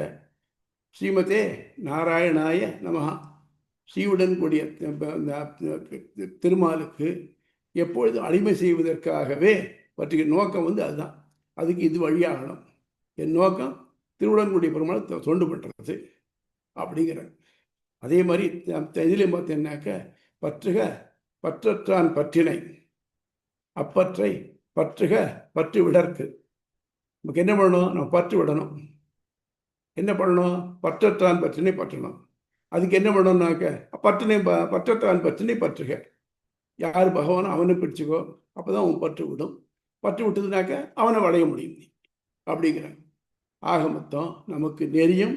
ஸ்ரீமதே நாராயணாய நமஹா. ஸ்ரீவுடன் கூடிய திருமாலுக்கு எப்பொழுதும் அடிமை செய்வதற்காகவே பற்றுகிற நோக்கம் அதுதான். அதுக்கு இது வழியாகணும். என் நோக்கம் திருவுடன் கூடிய பெருமாளை தொண்டு பண்ணுறது அப்படிங்கிற. அதே மாதிரி இதுலேயும் பார்த்தீங்கன்னாக்க பற்றுக பற்றற்றான் பற்றினை அப்பற்றை பற்றுக பற்று விடற்கு. நமக்கு என்ன பண்ணணும்? நம்ம பற்று விடணும். என்ன பண்ணணும்? பற்றற்றான் பற்றினை பற்றணும். அதுக்கு என்ன பண்ணணும்னாக்க பற்றற்றான் பற்றினை பற்றுக. யார் பகவானோ அவனை பிடிச்சிக்கோ, அப்போதான் அவன் பற்று விடும். பற்று விட்டதுனாக்க அவனை அடைய முடியும் அப்படிங்கிற. ஆக மொத்தம் நமக்கு நெறியும்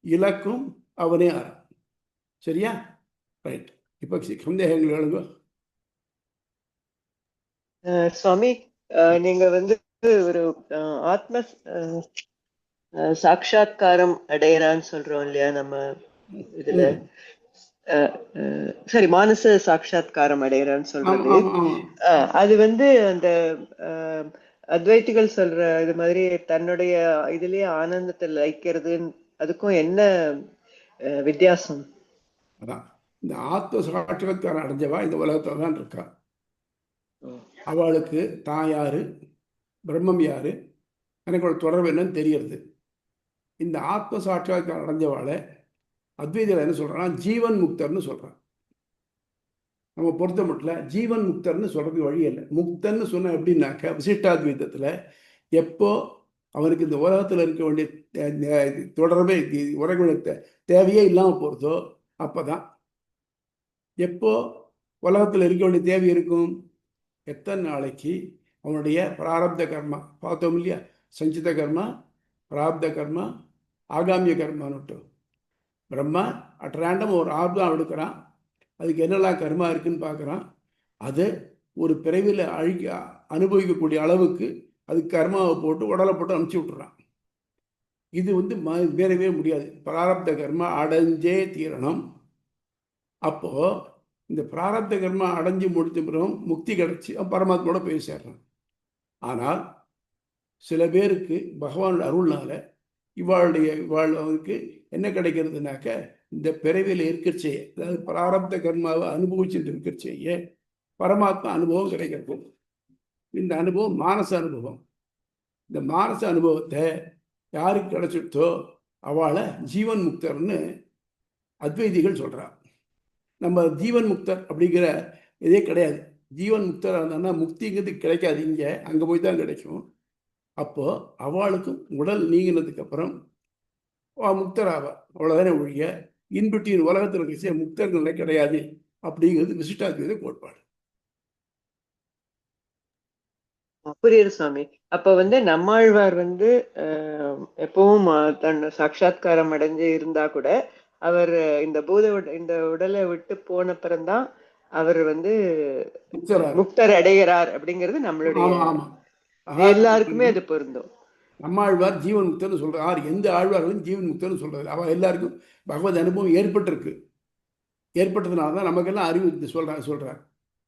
இலக்கும் அவனே ஆறான். சரியா? ரைட். இப்போ சந்தேகங்கள் எழுங்க சுவாமி. நீங்க ஒரு ஆத்ம சாட்சா்காரம் அடையறான்னு சொல்றோம் இல்லையா நம்ம இதுல? சரி, மானச சாட்சா்காரம் அடையறான்னு சொல்றது. அது அந்த அத்வைத்திகள் சொல்ற இது மாதிரி தன்னுடைய இதுலயே ஆனந்தத்தை லயிக்கிறது, அதுக்கும் என்ன வித்தியாசம்? அதான் இந்த ஆத்ம சாட்சா்காரம் அடைஞ்சவா இந்த உலகத்துல தான் இருக்கா. அவளுக்கு தான் யாரு, பிரம்மம் யாரு, எனக்கு ஒரு தொடர்பு என்னன்னு தெரியறது. இந்த ஆத்ம சாட்சா்காரம் அடைஞ்சவாளை அத்வைதிகள் என்ன சொல்றான்? ஜீவன் முக்தர்னு சொல்றான். நம்ம பொறுத்த மட்டும் ஜீவன் முக்தர்னு சொல்றது வழி இல்லை. முக்தன்னு சொன்ன எப்படின்னாக்க விசிஷ்டாத்வைதத்துல எப்போ அவனுக்கு இந்த உலகத்தில் இருக்க வேண்டிய தொடர்பே உலக தேவையே இல்லாமல் போகிறதோ அப்போதான். எப்போ உலகத்தில் இருக்க வேண்டிய தேவை இருக்கும்? எத்தனை நாளைக்கு அவனுடைய பிராரப்த கர்மா பார்த்தோம் இல்லையா? சஞ்சித கர்மா, பிராப்த கர்மா, ஆகாமிய கர்மான்னுட்டு. பிரம்மா அட் ரேண்டம் ஒரு ஆர்வம் எடுக்கிறான். அதுக்கு என்னெல்லாம் கர்மா இருக்குன்னு பார்க்குறான். அது ஒரு பிறவியில் அனுபவிக்கக்கூடிய அளவுக்கு அதுக்கு கர்மாவை போட்டு உடலை போட்டு அனுப்பிச்சி விட்டுறான். இது வந்து வேறவே முடியாது. பிராரப்த கர்மா அடைஞ்சே தீரணும். அப்போ இந்த பிராரப்த கர்மா அடைஞ்சு முடித்த பிறகு முக்தி கிடைச்சி பரமாத்மாவோட போய் சேர்றான். ஆனால் சில பேருக்கு பகவானோட அருள்னால இவாளுக்கு என்ன கிடைக்கிறதுனாக்க, இந்த பிறவியில் இருக்கிறச்சே, அதாவது பிராரப்த கர்மாவை அனுபவிச்சுட்டு இருக்கிறச்சேயே பரமாத்மா அனுபவம் கிடைக்கிறது. இந்த அனுபவம் மானச அனுபவம். இந்த மானச அனுபவத்தை யாருக்கு கிடைச்சிட்டோ அவளை ஜீவன் முக்தர்னு அத்வைதிகள் சொல்றா. நம்ம ஜீவன் முக்தர் அப்படிங்கிற இதே கிடையாது. ஜீவன் முக்தராக இருந்தான்னா முக்திங்கிறது கிடைக்காது, இங்கே அங்கே போய் தான் கிடைக்கும். அப்போ அவளுக்கும் உடல் நீங்கினதுக்கு அப்புறம் முக்தராவா, அவ்வளோதானே ஒழிய இன்பிட்டியின் உலகத்தில் இருக்க முக்தர்களே கிடையாது அப்படிங்கிறது விசிஷ்டாத்வைத கோட்பாடு. புரியுது சுவாமி. அப்ப நம்மாழ்வார் எப்பவும் தன் சாட்சாத்காரம் அடைஞ்சு இருந்தா கூட அவர் இந்த உடலை விட்டு போன பிறந்தான் அவர் முக்தர் அடைகிறார் அப்படிங்கிறது நம்மளுடைய எல்லாருக்குமே அது பொருந்தும். நம்மாழ்வார் ஜீவன் முக்தர்னு சொல்றார். எந்த ஆழ்வார்களும் ஜீவன் முக்தர்னு சொல்றது அவ எல்லாருக்கும் பகவத் அனுபவம் ஏற்பட்டிருக்கு. ஏற்பட்டதுனால தான் நமக்கெல்லாம் அறிவு சொல்றார்.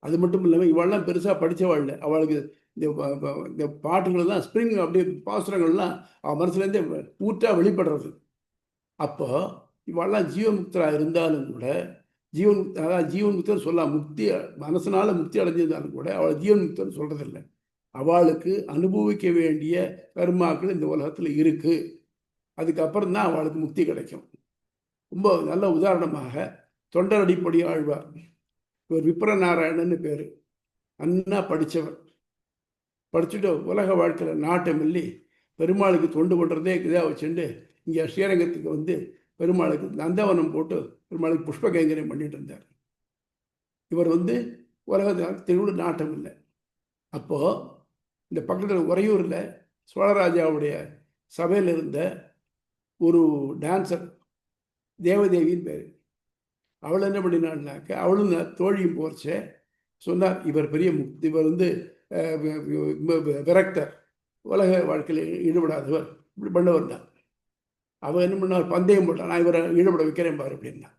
அது மட்டும் இல்லாமல் இவெல்லாம் பெருசாக படித்தவாள் இல்லை. அவளுக்கு இந்த பாட்டுகள் தான் ஸ்ப்ரிங் அப்படி பாசுரங்கள்லாம் அவள் மனசுலேருந்தே ஊற்றா வெளிப்படுறது. அப்போ இவெல்லாம் ஜீவன்முக்தராக இருந்தாலும் கூட அதாவது ஜீவன்முக்தர் சொல்லலாம். முக்தி மனசனால முக்தி அடைஞ்சிருந்தாலும் கூட அவளை ஜீவன்முக்தர் சொல்றதில்லை. அவளுக்கு அனுபவிக்க வேண்டிய கர்மாக்கள் இந்த உலகத்தில் இருக்கு. அதுக்கப்புறம் தான் அவளுக்கு முக்தி கிடைக்கும். ரொம்ப நல்ல உதாரணமாக தொண்டர் அடிப்படை ஆழ்வார். இவர் விப்ர நாராயணன்னு பேர். அண்ணா படித்தவர். படிச்சுட்டு உலக வாழ்க்கையில் நாட்டம் இல்லி பெருமாளுக்கு தொண்டு பண்ணுறதே இதாக வச்சுட்டு இங்கே ஸ்ரீரங்கத்துக்கு பெருமாளுக்கு நந்தவனம் போட்டு பெருமாளுக்கு புஷ்ப கைங்கரியம் பண்ணிட்டு இருந்தார். இவர் உலகத்தில் நாட்டம் இல்லை. அப்போது இந்த பக்கத்தில் உறையூரில் சோழராஜாவுடைய சபையில் இருந்த ஒரு டான்சர் தேவதேவின்னு பேர். அவள் என்ன பண்ணினாள்னாக்க அவளும் தோழியும் போர்ச்சே சொன்னார், இவர் பெரிய இவர் விரக்தர், உலக வாழ்க்கையில் ஈடுபடாதவர், இப்படி பண்ணவர் தான். அவன் என்ன பண்ணார், பந்தயம் போட்டான், நான் இவரை ஈடுபட வைக்கிறேன் பாரு அப்படின்னா.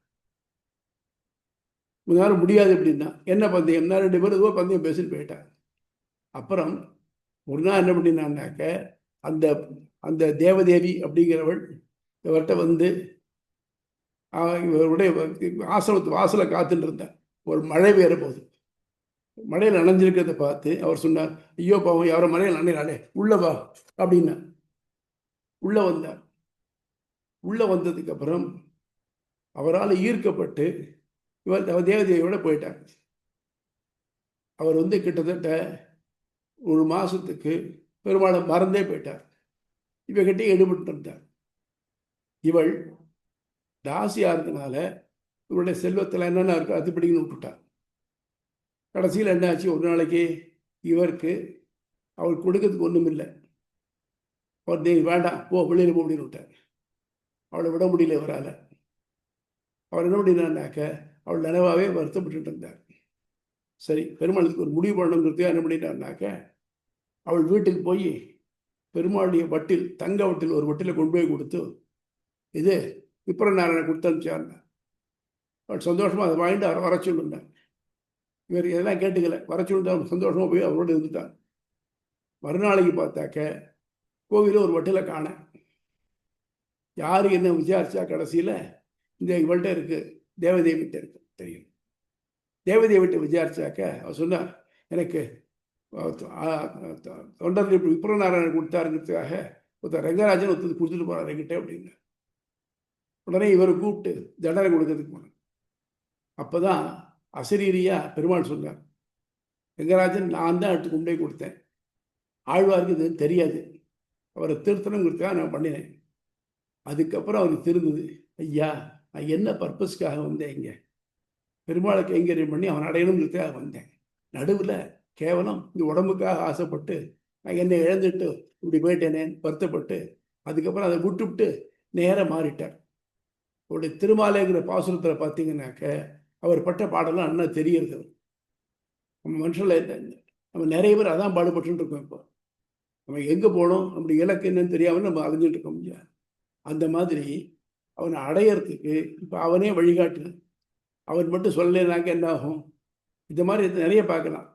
முன்னாடி முடியாது அப்படின்னா, என்ன பந்தயம்னா 2 பேரும் ஏதோ பந்தயம் பேசிட்டு போயிட்டான். அப்புறம் ஒரு நாள் என்ன பண்ணினான்னாக்க அந்த அந்த தேவதேவி அப்படிங்கிறவள் இவர்கிட்ட இவருடைய ஆசிரமத்து வாசலை காத்துட்டு இருந்தார். ஒரு மழை வேற போகுது. மழையில் நனைஞ்சிருக்கிறத பார்த்து அவர் சொன்னார், ஐயோ பாவம் யாரோ மழையில் நனைறாளே, உள்ள வா அப்படின்னா. உள்ள வந்தார். உள்ள வந்ததுக்கு அப்புறம் அவரால் ஈர்க்கப்பட்டு இவர் தேவதேவியோட போயிட்டார். அவர் கிட்டத்தட்ட 1 மாசத்துக்கு பெருமாளை மறந்தே போயிட்டார். இவகிட்டே ஈடுபட்டு இருந்தார். இவள் தாசியா இருந்தனால இவருடைய செல்வத்தில் என்னென்ன இருக்கோ அது பிடிக்கணும் விட்டுட்டார். கடைசியில் என்ன ஆச்சு, ஒரு நாளைக்கு இவருக்கு அவள் கொடுக்கறதுக்கு ஒன்றும் இல்லை. அவர் நீ வேண்டாம் போ, வெளியில் போ அப்படின்னு விட்டார். அவளை விட முடியல இவரால். அவர் என்ன பண்ணினான்னாக்க அவள் நினைவாகவே வருத்தப்பட்டு இருந்தார். சரி, பெருமாளுக்கு ஒரு முடிவு பண்ணணுங்கிறதுக்காக என்ன பண்ணிட்டான்னாக்க அவள் வீட்டுக்கு போய் பெருமாளுடைய வட்டில், தங்க வட்டில் ஒரு வட்டில கொண்டு போய் கொடுத்து, இது விப்ரநாராயணன் கொடுத்து அனுப்பிச்சாருங்க. அவள் சந்தோஷமாக அதை வாங்கிட்டு வர சொல்லுங்க. இவர் இதெல்லாம் கேட்டுக்கல, வர சொல்லிட்டு அவர் சந்தோஷமாக போய் அவரோடு இருந்துட்டார். மறுநாளைக்கு பார்த்தாக்க கோவிலில் ஒரு வட்டில காண. யாருக்கு என்ன விசாரிச்சா கடைசியில் இந்த இவள்கிட்ட இருக்கு, தேவதேவிட்ட இருக்கு தெரியும். தேவதேவிட்ட விசாரிச்சாக்க அவர் சொன்னார், எனக்கு தொண்டர் விப்ரநாராயணன் கொடுத்தாருங்கிறதுக்காக ஒருத்தர் ரங்கராஜன் ஒருத்தர் கொடுத்துட்டு போறார் என்கிட்ட அப்படின்னு. உடனே இவரை கூப்பிட்டு தண்டனை கொடுக்கறதுக்கு போனார். அப்போதான் அசரீரியா பெருமாள் சொன்னார், ரங்கராஜன் நான் தான் எடுத்து கொண்டு போய் கொடுத்தேன், ஆழ்வாருக்கு இது தெரியாது, அவரை திருத்தணுங்கிறதுக்காக நான் பண்ணினேன். அதுக்கப்புறம் அவருக்கு தெரிந்தது, ஐயா நான் என்ன பர்பஸ்க்காக வந்தேன், இங்கே பெருமாளை கைங்கரியம் பண்ணி அவன் அடையணுங்கிறதுக்காக வந்தேன். நடுவில் கேவலம் இந்த உடம்புக்காக ஆசைப்பட்டு நான் என்னை இழந்துட்டு இப்படி போயிட்டேனேன்னு வருத்தப்பட்டு அதுக்கப்புறம் அதை விட்டுவிட்டு நேராக மாறிட்டார். அவருடைய திருமாலைங்கிற பாசுரத்தில் பார்த்தீங்கன்னாக்க அவர் பட்ட பாடலாம் அண்ணா தெரியறது. நம்ம மனுஷனில் நம்ம நிறைய பேர் அதான் பாடுபட்டு இருக்கோம். இப்போ நம்ம எங்கே போகணும், நம்முடைய இலக்கு என்னன்னு தெரியாமல் நம்ம அலைஞ்சிட்டு இருக்க முடியாது. அந்த மாதிரி அவனை அடையறதுக்கு இப்போ அவனே வழிகாட்டு. அவன் மட்டும் சொல்லலைனாக்க என்ன ஆகும்? இந்த மாதிரி நிறைய பார்க்கலாம்.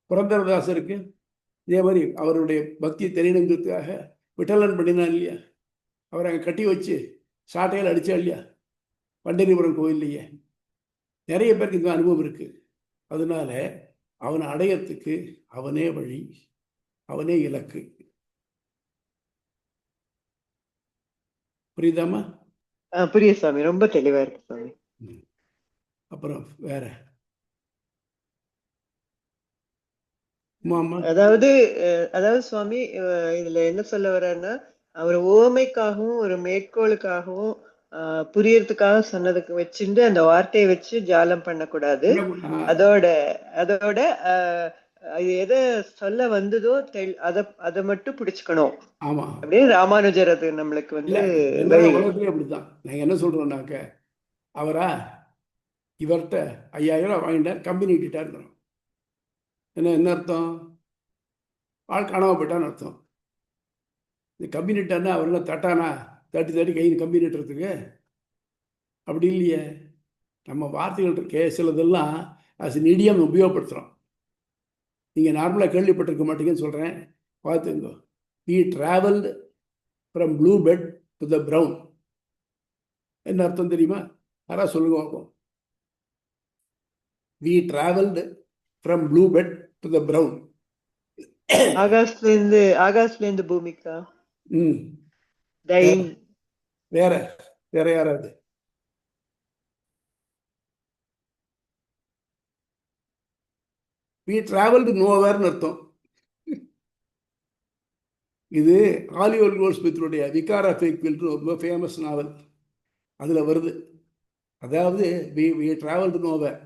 புரந்தரதாசருக்கு இதே மாதிரி அவருடைய பக்தி தெரியணுங்கிறதுக்காக விட்டலன் பண்ணினான் இல்லையா? அவரை அங்கே கட்டி வச்சு சாட்டையில் அடித்தா இல்லையா பண்டரிபுரம் கோயில்லையே? நிறைய பேருக்கு இந்த அனுபவம் இருக்குது. அதனால அவனை அடையறதுக்கு அவனே வழி, அவனே இலக்கு. புரியுதாமா? புரியுது சுவாமி, ரொம்ப தெளிவா இருக்கு சுவாமி. அப்புறம் வேற மாமா? அதாவது சுவாமி, இதுல என்ன சொல்ல வர்றாருன்னா, அவர் ஓமைக்காகவும் ஒரு மேற்கோளுக்காகவும் புரியறதுக்காக சொன்னதுக்கு வச்சுட்டு அந்த வார்த்தையை வச்சு ஜாலம் பண்ணக்கூடாது. அதோட அது எதை சொல்ல வந்ததோ அத மட்டும் பிடிச்சுக்கணும். ஆமா, அப்படியே ராமானுஜர் அது நம்மளுக்கு வந்து உலகத்திலே அப்படித்தான். நாங்க என்ன சொல்றோம்னாக்க, அவரா இவர்கிட்ட 5000 ரூபாய் வாங்கிட்டார், கம்பெனி கிட்டார். என்ன அர்த்தம்? ஆள் காணாம போயிட்டான்னு அர்த்தம். இந்த கம்பெனி கிட்டான்னா அவர் என்ன தட்டானா தட்டி கையில் கம்பெனி இட்டுறதுக்கு? அப்படி இல்லையே. நம்ம வார்த்தைகள் இருக்கே சிலதெல்லாம் அஸ் இடியம் உபயோகப்படுத்துகிறோம். நீங்கள் நார்மலாக கேள்விப்பட்டிருக்க மாட்டீங்கன்னு சொல்கிறேன், பார்த்துங்க. We travelled from blue bed to the brown. என்ன அர்த்தம் தெரியுமா? யாராவது சொல்லுங்க பார்ப்போம். We travelled from blue bed to the brown. ஆகாஷ்லேருந்து பூமிக்கா. வேற வேற யாராவது? வி டிராவல்டு நோவேர்னு அர்த்தம். இது ஆலிவர் கோல்ட்ஸ்மித்துடைய விகார் ஆஃப் வேக்ஃபீல்டு ரொம்ப ஃபேமஸ் நாவல், அதில் வருது. அதாவது வி டிராவல்டு நோவேர்,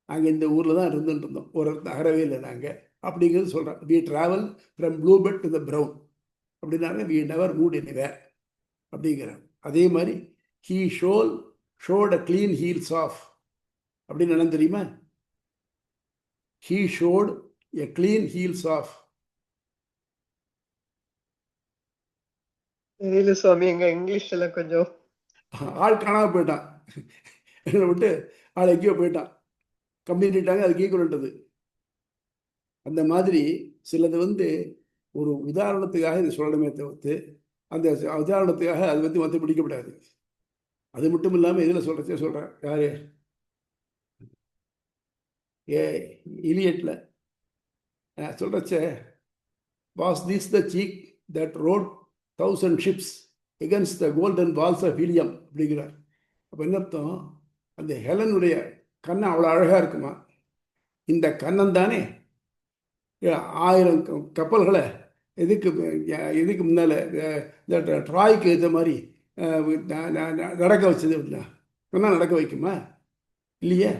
நாங்கள் இந்த ஊரில் தான் இருந்துட்டு இருந்தோம், ஒரு நகரவே இல்லை நாங்கள் அப்படிங்கிறது சொல்கிறேன். We travel from blue bed to the brown அப்படின்னாங்க. வி நெவர் மூட் எனிவேர் அப்படிங்கிறாங்க. அதே மாதிரி he shot a clean heels off அப்படின்னு என்ன தெரியுமா? He showed a clean heels off. தெரியல சுவாமி, எங்க இங்கிலீஷ் எல்லாம் கொஞ்சம். ஆள் காணாம போயிட்டான், எங்களை விட்டு ஆள் எங்கேயோ போயிட்டான், கம்ப்ளீட்டாங்க. அதுக்கு ஈக்குவல்ன்றது. அந்த மாதிரி சிலது வந்து ஒரு உதாரணத்துக்காக இது சொல்லணுமே தவிர்த்து அந்த உதாரணத்துக்காக அது வந்து வந்து பிடிக்கப்படாது. அது மட்டும் இல்லாமல் இதில் சொல்கிறேன். யாரு? இலியட்ல சொல்றச்ச, was this the seek that road 1000 ships against the golden walls of Helium அப்படிங்கிறார். அப்போ என்ன அர்த்தம்? அந்த ஹெலனுடைய கண்ணம் அவ்வளோ அழகாக இருக்குமா? இந்த கண்ணம் தானே 1000 கப்பல்களை எதுக்கு முன்னால் இந்த ட்ராய்க்கு இந்த மாதிரி நடக்க வச்சது. அப்படின்னா கண்ணம் நடக்க வைக்குமா? இல்லையே.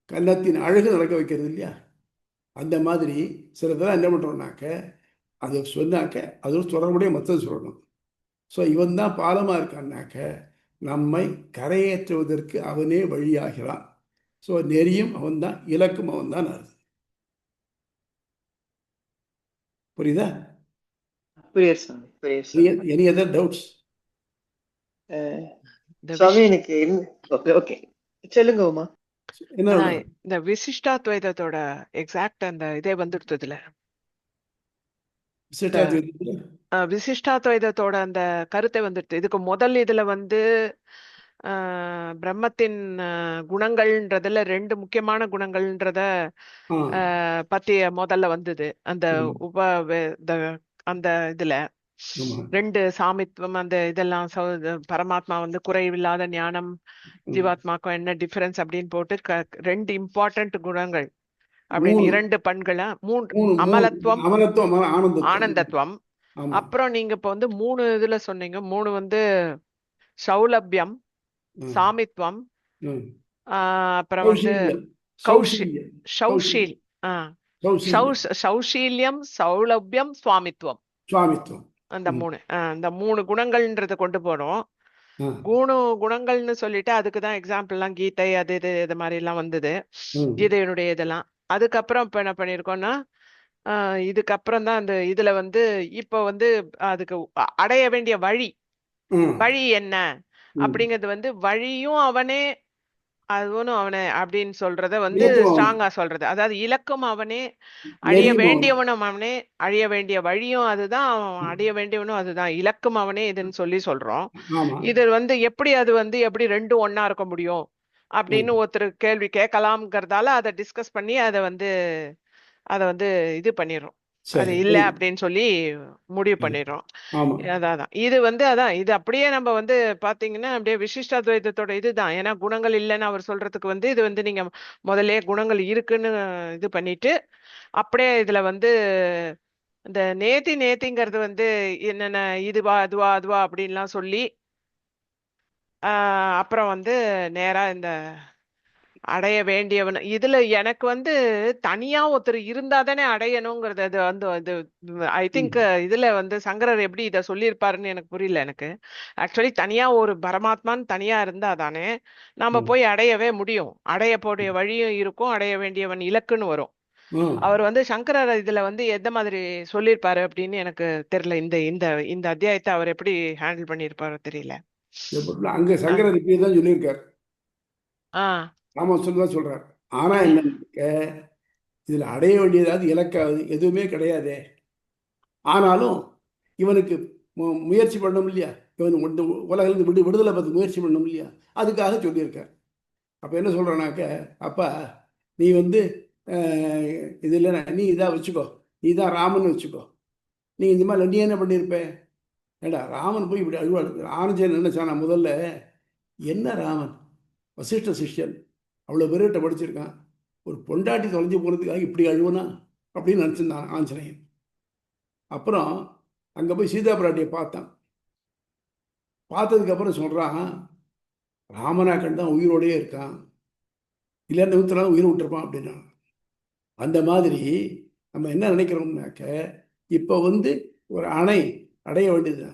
கன்னத்தின் அழகு நடக்க வைக்கிறது இல்லையா? அந்த மாதிரி சிலதெல்லாம் என்ன பண்ணுறோம்னாக்க, அது சொன்னாக்க அது தொடர்புடைய மற்றது சொல்லணும். ஸோ இவன் தான் பாலமாக இருக்கான்னாக்க நம்மை கரையேற்றுவதற்கு அவனே வழியாகிறான். ஸோ நெறியும் அவன் தான், இலக்கும் அவன் தான். அது புரியுதா? Any other doubts? எனக்கு ஓகே, சொல்லுங்க உமா. இந்த விசிஷ்டாத்வைதத்தோட எக்ஸாக்ட் அந்த இதே வந்துடுதுல, விசிஷ்டாத்வைதத்தோட அந்த கருத்தை வந்துடுது. இதுக்கு முதல் இதுல வந்து பிரம்மத்தின் குணங்கள்ன்றதுல 2 முக்கியமான குணங்கள்ன்றத பத்தி முதல்ல வந்தது. அந்த அந்த இதுல 2 சாமித்துவம், அந்த இதெல்லாம் பரமாத்மா வந்து குறைவில்லாத ஞானம், ஜீவாத்மாக்கும் என்ன டிஃபரன்ஸ் அப்படின்னு போட்டு 2 இம்பார்ட்டன்ட் குணங்கள் அப்படின்னு 2 பண்களா, 3 அமலத்துவம், ஆனந்தத்துவம். அப்புறம் நீங்க இப்ப வந்து 3 இதுல சொன்னீங்க. 3 வந்து சௌலபியம், சாமித்வம், அப்புறம் வந்து சௌஷீல்யம், சௌலபியம், சுவாமித்வம். அந்த 3 குணங்கள்ன்றத கொண்டு போறோம். குணங்கள்னு சொல்லிட்டு அதுக்குதான் எக்ஸாம்பிள் எல்லாம் கீதை அது இது மாதிரி எல்லாம் வந்தது, கீதையினுடைய இதெல்லாம். அதுக்கப்புறம் இப்ப என்ன பண்ணிருக்கோம்னா, இதுக்கப்புறம் தான் அந்த இதுல வந்து இப்போ வந்து அதுக்கு அடைய வேண்டிய வழி என்ன அப்படிங்கிறது வந்து வழியும் அவனே அதுவும் அவனே அப்படின்னு சொல்றத வந்து ஸ்ட்ராங்கா சொல்றது. அதாவது இலக்கும் அவனே, அழிய வேண்டியவனும் அவனே, அழிய வேண்டிய வழியும் அதுதான், அடைய வேண்டியவனும் அதுதான், இலக்கும் அவனே இதுன்னு சொல்றோம். இது வந்து எப்படி அது வந்து எப்படி ரெண்டும் ஒன்னா இருக்க முடியும் அப்படின்னு ஒருத்தர் கேள்வி கேட்கலாம்ங்கிறதால அதை டிஸ்கஸ் பண்ணி அதை வந்து இது பண்ணிடுறோம். அது இல்ல அப்படின்னு சொல்லி முடிவு பண்ணிடுறோம். அதான் இது வந்து இது அப்படியே நம்ம வந்து பாத்தீங்கன்னா அப்படியே விசிஷ்டாத்வைதத்தோட இதுதான். ஏன்னா குணங்கள் இல்லைன்னு அவர் சொல்றதுக்கு வந்து இது வந்து நீங்க முதல்ல குணங்கள் இருக்குன்னு இது பண்ணிட்டு அப்படியே இதுல வந்து இந்த நேத்திங்கிறது வந்து என்னென்ன இதுவா அதுவா அதுவா அப்படின்லாம் சொல்லி அப்புறம் வந்து நேரா இந்த அடைய வேண்டியவன் இதுல எனக்கு வந்து தனியா ஒருத்தர் இருந்தா தானே அடையணுங்கிறது. அது வந்து அது ஐ திங்க் இதுல வந்து சங்கரர் எப்படி இத சொல்லியிருப்பாருன்னு எனக்கு புரியல. எனக்கு ஆக்சுவலி தனியா ஒரு பரமாத்மான்னு தனியா இருந்தா தானே நாம போய் அடையவே முடியும். அடைய போடைய வழியும் இருக்கும், அடைய வேண்டியவன் இலக்குன்னு வரும். அவர் வந்து சங்கரர் இதுல வந்து எந்த மாதிரி சொல்லியிருப்பாரு அப்படின்னு எனக்கு தெரியல. இந்த இந்த இந்த அத்தியாயத்தை அவர் எப்படி ஹேண்டில் பண்ணியிருப்பாரோ தெரியல. அங்க சங்கரர் இப்படிதான் சொல்லியிருக்காரு. ராமன் சொல்லுதான் சொல்றாரு. ஆனா என்ன இதுல அடைய வேண்டியதாவது இலக்காவது எதுவுமே கிடையாது. ஆனாலும் இவனுக்கு முயற்சி பண்ணணும் இல்லையா, இவன் உலகிலிருந்து விடுதலை பார்த்து முயற்சி பண்ணணும் இல்லையா, அதுக்காக சொல்லியிருக்கார். அப்போ என்ன சொல்கிறானாக்க, அப்பா நீ வந்து இதில் நீ இதாக வச்சுக்கோ, நீ தான் ராமன் வச்சுக்கோ, நீ இந்த மாதிரி நீ என்ன பண்ணியிருப்ப? ஏடா ராமன் போய் இப்படி அழுவாடு. ஆனஞ்சன் நினைச்சானா முதல்ல, என்ன ராமன் வசிஷ்ட சிஷ்யன் அவ்வளோ பேர்கிட்ட படிச்சிருக்கான், ஒரு பொண்டாட்டி தொலைஞ்சு போகிறதுக்காக இப்படி அழுவனா அப்படின்னு நினச்சிருந்தான் ஆஞ்சநேயன். அப்புறம் அங்கே போய் சீதா பிராட்டியை பார்த்தான். பார்த்ததுக்கப்புறம் சொல்கிறான், ராமனாக்கன் தான் உயிரோடையே இருக்கான், இல்லை நிமித்தனாலும் உயிரை விட்டுருப்பான் அப்படின்னா. அந்த மாதிரி நம்ம என்ன நினைக்கிறோம்னாக்க, இப்போ வந்து ஒரு அணை அடைய வேண்டியது,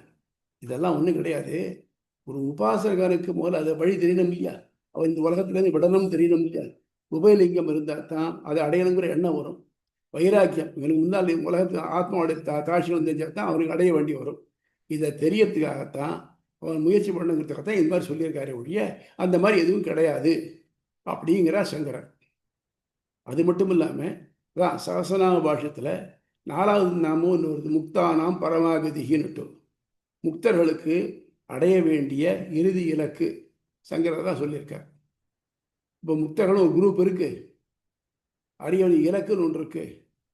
இதெல்லாம் ஒன்றும் கிடையாது. ஒரு உபாசகனுக்கு முதல்ல அதை வழி தெரியணும் இல்லையா, அவன் இந்த உலகத்துலேருந்து விடணும் தெரியணும் இல்லையா, உபயலிங்கம் இருந்தால் தான் அதை அடையணுங்கிற எண்ணம் வரும். வைராக்கியம் இவனுக்கு முன்னால் உலகத்துக்கு ஆத்மாவுடைய தாட்சிகள் தெரிஞ்சால் தான் அவனுக்கு அடைய வேண்டி வரும். இதை தெரியறதுக்காகத்தான் அவன் முயற்சி பண்ணுங்கிறதுக்காகத்தான் இந்த மாதிரி சொல்லியிருக்காரு ஒழிய அந்த மாதிரி எதுவும் கிடையாது அப்படிங்கிறா சங்கரன். அது மட்டும் இல்லாமல் தான் சகசநாம பாஷ்யத்தில் 4வது நாமம் ஒன்று வருது, முக்தானாம் பரமாகதிகின்னுட்டு. முக்தர்களுக்கு அடைய வேண்டிய இறுதி இலக்கு சங்கரர் தான் சொல்லியிருக்கார். இப்போ முக்தர்களும் ஒரு குரூப் இருக்கு, அடைய வேண்டிய இலக்குன்னு ஒன்று இருக்கு,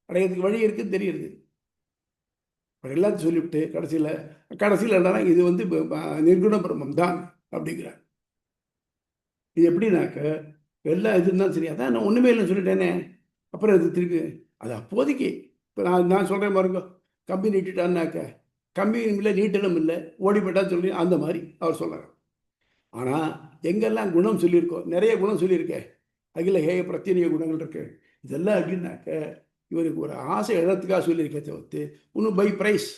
அடையிறதுக்கு வழி இருக்குன்னு தெரியுது. எல்லாத்தையும் சொல்லிவிட்டு கடைசியில் என்னன்னா இது வந்து நிர்குண பிரம்மம் தான் அப்படிங்கிறார். இது எப்படின்னாக்க எல்லாம் இதுதான் சரி, அதான் நான் ஒன்றுமே இல்லைன்னு சொல்லிட்டேனே, அப்புறம் இது திருப்பி அது அப்போதைக்கு இப்போ நான் சொல்கிறேன் பாருங்க, கம்பி நீட்டிட்டான்னாக்க கம்பியும் இல்லை நீட்டலும் இல்லை ஓடி போயிட்டான்னு சொல்லி அந்த மாதிரி அவர் சொல்கிறார். ஆனால் எங்கெல்லாம் குணம் சொல்லியிருக்கோம், நிறைய குணம் சொல்லியிருக்கேன், அகில ஹேய பிரத்யேக குணங்கள் இருக்கு, இதெல்லாம் அப்படின்னாக்க இவருக்கு ஒரு ஆசை இடத்துக்காக சொல்லியிருக்கே தவிர்த்து இன்னும் பை ப்ரைஸ்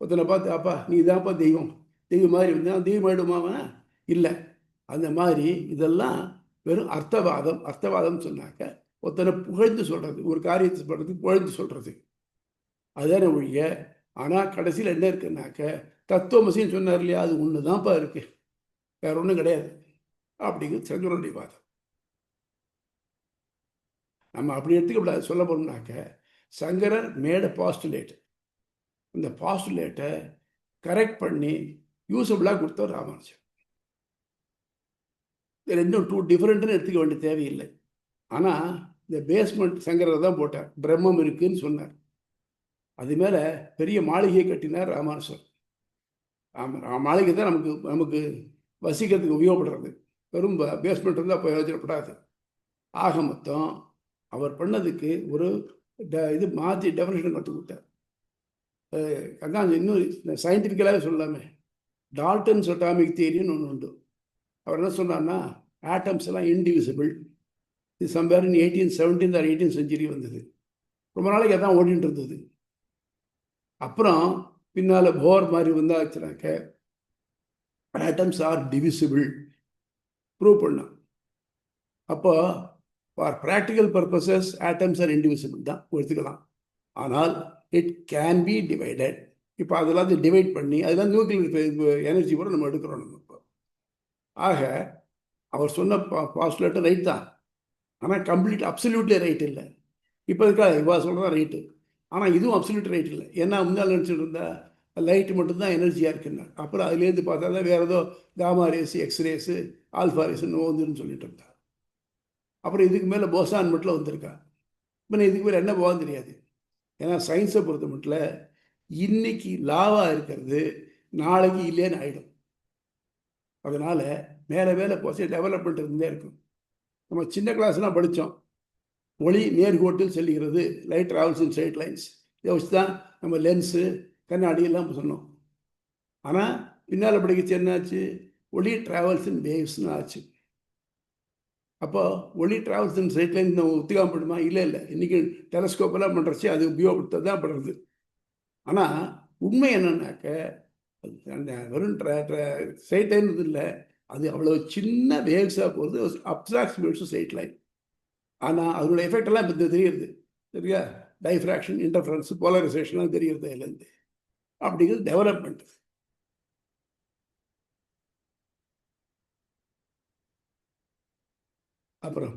ஒருத்தனை பார்த்து அப்பா நீ தான்ப்பா தெய்வம் மாதிரி வந்து தெய்வம் ஆயிடுமாவா இல்லை. அந்த மாதிரி இதெல்லாம் வெறும் அர்த்தவாதம் சொன்னாக்க ஒருத்தனை புகழ்ந்து சொல்றது, ஒரு காரியத்தை சொல்றதுக்கு புகழ்ந்து சொல்றது, அதுதானே ஒழிய. ஆனால் கடைசியில் என்ன இருக்குன்னாக்க தத்துவமசின்னு சொன்னார் இல்லையா, அது ஒன்று தான்ப்பா இருக்கு, வேற ஒன்றும் கிடையாது அப்படிங்கிறது சங்கரனுடைய வாதம். நம்ம அப்படி எடுத்துக்க சொல்ல போனோம்னாக்க சங்கரர் மேட பாஸ்டுலேட், இந்த பாஸ்டுலேட்டை கரெக்ட் பண்ணி யூசபிளாக கொடுத்தவர் ராமானுஜன். ரெண்டும் டூ டிஃப்ரெண்ட்னு எடுத்துக்க வேண்டிய தேவையில்லை. ஆனால் இந்த பேஸ்மெண்ட் சங்கரர் தான் போட்டார், பிரம்மம் இருக்குன்னு சொன்னார். அது மேலே பெரிய மாளிகையை கட்டினார் ராமானுஜர். மாளிகை தான் நமக்கு வசிக்கிறதுக்கு உபயோகப்படுறது, வெறும் பேஸ்மெண்ட் இருந்தால் பிரயோஜனப்படாது. ஆக மொத்தம் அவர் பண்ணதுக்கு ஒரு இது மாற்றி டெஃபினேஷன் கற்றுக் கொடுத்தார். அதான் இன்னும் சயின்டிஃபிக்கலாகவே சொல்லாமே, டால்டன்ஸ் அட்டாமிக் தியரின்னு ஒன்று உண்டு. அவர் என்ன சொன்னார்னா, ஆட்டம்ஸ் எல்லாம் இன்டிவிசிபிள், இது சம்பேர் இன் 1817 ஆர் 18th century வந்தது. ரொம்ப நாளைக்கு அதான் ஓடிட்டு இருந்தது. அப்புறம் பின்னால் போர் மாதிரி வந்தாச்சுனாக்க ஆட்டம்ஸ் ஆர் டிவிசிபிள் ப்ரூவ் பண்ணோம். அப்போ for practical purposes atoms are indivisible தான் எடுத்துக்கலாம். ஆனால் இட் கேன் பி டிவைடட். இப்போ அதெல்லாம் டிவைட் பண்ணி அதெல்லாம் நியூக்ளியர் எனர்ஜி கூட நம்ம எடுக்கிறோம் நம்ம இப்போ. ஆக அவர் சொன்ன பாஸ்டுலேட்டும் ரைட் தான், ஆனால் கம்ப்ளீட் அப்சல்யூட்லி ரைட் இல்லை. இப்போ இருக்கா இவா சொல்கிறதா ரைட்டு, ஆனால் இதுவும் அப்சல்யூட் ரைட் இல்லை. ஏன்னா முன்னால் நினச்சிட்டு இருந்தா லைட்டு மட்டும்தான் எனர்ஜியாக இருக்குன்னு, அப்புறம் அதுலேருந்து பார்த்தா தான் வேறு ஏதோ காமா ரேஸு, எக்ஸ்ரேஸு, ஆல்ஃபா ரேஸுன்னு வந்துன்னு சொல்லிட்டு இருந்தா. அப்புறம் இதுக்கு மேலே போசான் மட்டும் வந்திருக்கா. இப்போ இதுக்கு மேலே என்ன போகான்னு தெரியாது. ஏன்னா சயின்ஸை பொறுத்த மட்டும் இன்னைக்கு லாவாக இருக்கிறது நாளைக்கு இல்லைன்னு ஆகிடும். அதனால் மேலே மேலே போச்சு டெவலப்மெண்ட் இருந்தே இருக்கும். நம்ம சின்ன கிளாஸ்லாம் படித்தோம், ஒளி நேர்கோட்டில் செல்கிறது, லைட் ட்ராவல்ஸ் இன் ஸ்ட்ரெயிட் லைன்ஸ். இதை வச்சு தான் நம்ம லென்ஸு கண்ணாடி எல்லாம் சொன்னோம். ஆனால் பின்னால் படிக்கச்சு என்னாச்சு, ஒளி ட்ராவல்ஸ் இன் வேவ்ஸ்னு ஆச்சு. அப்போ ஒளி ட்ராவல்ஸ் இன் ஸ்ட்ரெயிட் லைன் நம்ம ஒத்துக்காமப்படுமா? இல்லை இல்லை, இன்றைக்கி டெலஸ்கோப்பெல்லாம் பண்ணுறச்சு அது உபயோகப்படுத்த தான் படுறது. ஆனால் உண்மை என்னன்னாக்க அந்த வெறும் ஸ்ட்ரெயிட் லைன் இல்லை, அது அவ்வளோ சின்ன வேவ்ஸாக போகிறது, அப்சாக்சிமேட்ஸ் ஸ்ட்ரெயிட் லைன். ஆனால் அதோட எஃபெக்ட் எல்லாம் இப்போ தெரியுது, சரியா? டைஃப்ராக்ஷன், இன்டர்ஃபரன்ஸ், போலரைசேஷன்லாம் தெரியுறது அதுலேருந்து. அப்படிங்கிறது டெவலப்மெண்ட். அப்புறம்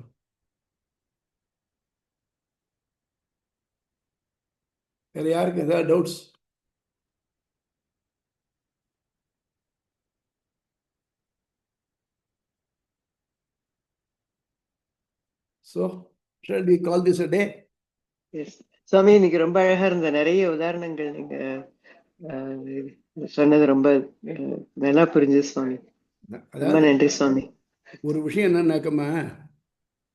வேற யாருக்கு ஏதாவது doubts? So, shall we call this a day? Yes. சுவாமி, இன்னைக்கு ரொம்ப அழகா இருந்த நிறைய உதாரணங்கள் நீங்க சொன்னது ரொம்ப நல்லா புரிஞ்சுது சுவாமி. ரொம்ப நன்றி சுவாமி. ஒரு விஷயம் என்னன்னாக்கம்மா,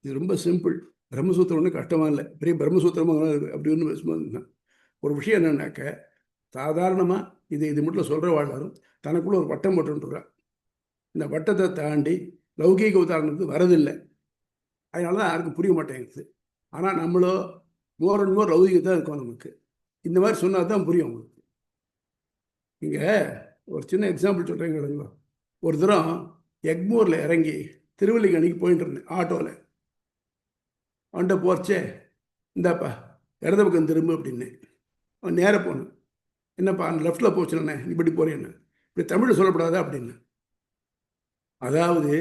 இது ரொம்ப சிம்பிள். பிரம்மசூத்திரம் ஒன்றும் கஷ்டமா இல்லை, பெரிய பிரம்மசூத்திரமாக அப்படி ஒன்று. ஒரு விஷயம் என்னன்னாக்க, சாதாரணமாக இது மட்டும் சொல்கிற வாழ்வாரும் தனக்குள்ள ஒரு வட்டம் போட்டுருக்கான். இந்த வட்டத்தை தாண்டி லௌகீக உதாரணத்துக்கு வரதில்லை. அதனால தான் யாருக்கும் புரிய மாட்டேங்குது. ஆனால் நம்மளோ மோர் அண்ட் மோர் லௌகிகத்தான் இருக்கும். நமக்கு இந்த மாதிரி சொன்னால் தான் புரியும் உங்களுக்கு. இங்கே ஒரு சின்ன எக்ஸாம்பிள் சொல்கிறேங்க. ஒரு தரம் எக்மூரில் இறங்கி திருவல்லிக்கணிக்கு போயிட்டு இருந்தேன் ஆட்டோவில். அவன்கிட்ட போச்சே, இந்தாப்பா இடது பக்கம் திரும்ப அப்படின்னு. அவன் நேராக போனேன். என்னப்பா லெஃப்டில் போச்சுண்ணே, இப்படி போறேன்னு. இப்படி தமிழ் சொல்லப்படாதா அப்படின்னு. அதாவது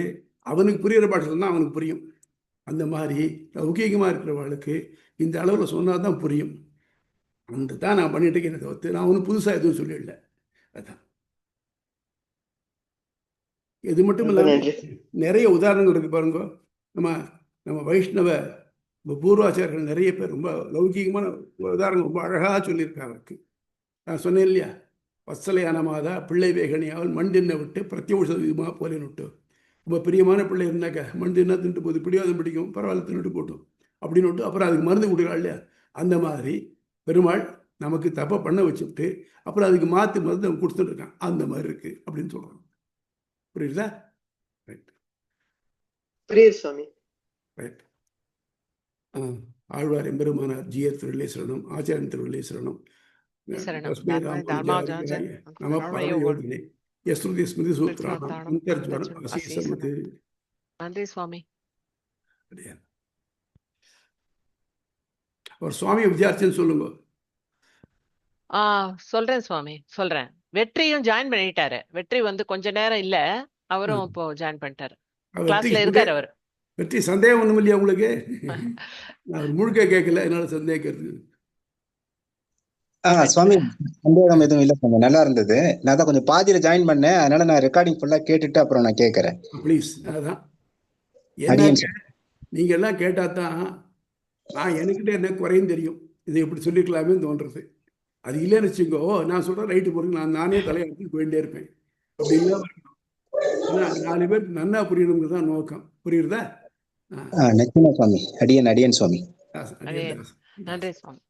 அவனுக்கு புரிகிற பாஷை சொன்னால் அவனுக்கு புரியும். அந்த மாதிரி லௌகீகமாக இருக்கிறவர்களுக்கு இந்த அளவில் சொன்னால் தான் புரியும். அந்த தான் நான் பண்ணிட்டு இருக்கேன். தவிர்த்து நான் ஒன்றும் புதுசாக எதுவும் சொல்லிடல. அதான் இது மட்டும் இல்லாமல் நிறைய உதாரணங்கள் இருக்கு பாருங்க. நம்ம வைஷ்ணவ பூர்வாச்சாரியர்கள் நிறைய பேர் ரொம்ப லௌகீகமான உதாரணங்கள் ரொம்ப அழகாக சொல்லியிருக்காங்க. நான் சொன்னேன் இல்லையா, வத்சலையான மாதா பிள்ளை வேகனியாவில் மண்டின்னை விட்டு பிரத்யோஷமாக போலேன்னு விட்டு. ரொம்ப பிரியமான பிள்ளை இருந்தாக்க மண்டு என்ன தின்ட்டு போகுது, பிடிவாதம் பிடிக்கும், பரவாயில்ல தின்னுட்டு போட்டோம் அப்படின்னு விட்டு அப்புறம் அதுக்கு மருந்து கொடுக்குறா இல்லையா. அந்த மாதிரி பெருமாள் நமக்கு தப்பை பண்ண வச்சுட்டு அப்புறம் அதுக்கு மாற்றி மருந்து நம்ம கொடுத்துட்டு இருக்கான். அந்த மாதிரி இருக்கு அப்படின்னு சொல்கிறோம். புரியுதா? ரைட், புரியுது சுவாமி. ரைட். ஆழ்வார் எம்பெருமானார் ஜியர் திருவிழை சரணம், ஆச்சாரியன் திருவிழை சரணம். நம பரமயோகினே யஸ்ருதி ஸ்மிருதி சூத்ராணம் அந்தர்ஜ்வனம் அசீசமது. நன்றி சுவாமி. ஒரு சுவாமியை விசாரிச்சுன்னு சொல்லுங்க. சொல்றேன் சுவாமி, சொல்றேன். வெற்றியும் ஜாயின் பண்ணிட்டாரு. வெற்றி வந்து கொஞ்ச நேரம் இல்ல, அவரும் இப்போ ஜாயின் பண்ணிட்டாரு, கிளாஸ்ல இருக்காரு அவர். வெற்றி சந்தேகம் ஒண்ணும் இல்லையா உங்களுக்கு? நான் முழுக்க கேட்கல, என்னால சந்தேகிக்கிறது. சுவாமி சந்தேகம் எதுவும் இல்லை சுவாமி, நல்லா இருந்தது. நான் தான் கொஞ்சம் பாதியில ஜாயின் பண்ணேன், அதனால நான் ரெக்கார்டிங் ஃபுல்லா கேட்டுட்டு அப்புறம் நான் கேட்கறேன். ப்ளீஸ். அதான் நீங்க எல்லாம் கேட்டா தான் நான் எனக்கிட்ட என்ன குறையும் தெரியும். இதை எப்படி சொல்லிக்கலாமே தோன்றது. அது இல்லைன்னு வச்சுக்கோ, நான் சொல்றேன் ரைட்டு போறீங்க, நானே தலையாட்டி போயிட்டே இருப்பேன். அப்படி இல்லை, 4 பேருக்கு நன்னா புரியணுங்கிறது தான் நோக்கம். புரியுறதா? நிச்சயமா சுவாமி. அடியன் சுவாமி. நன்றி சுவாமி.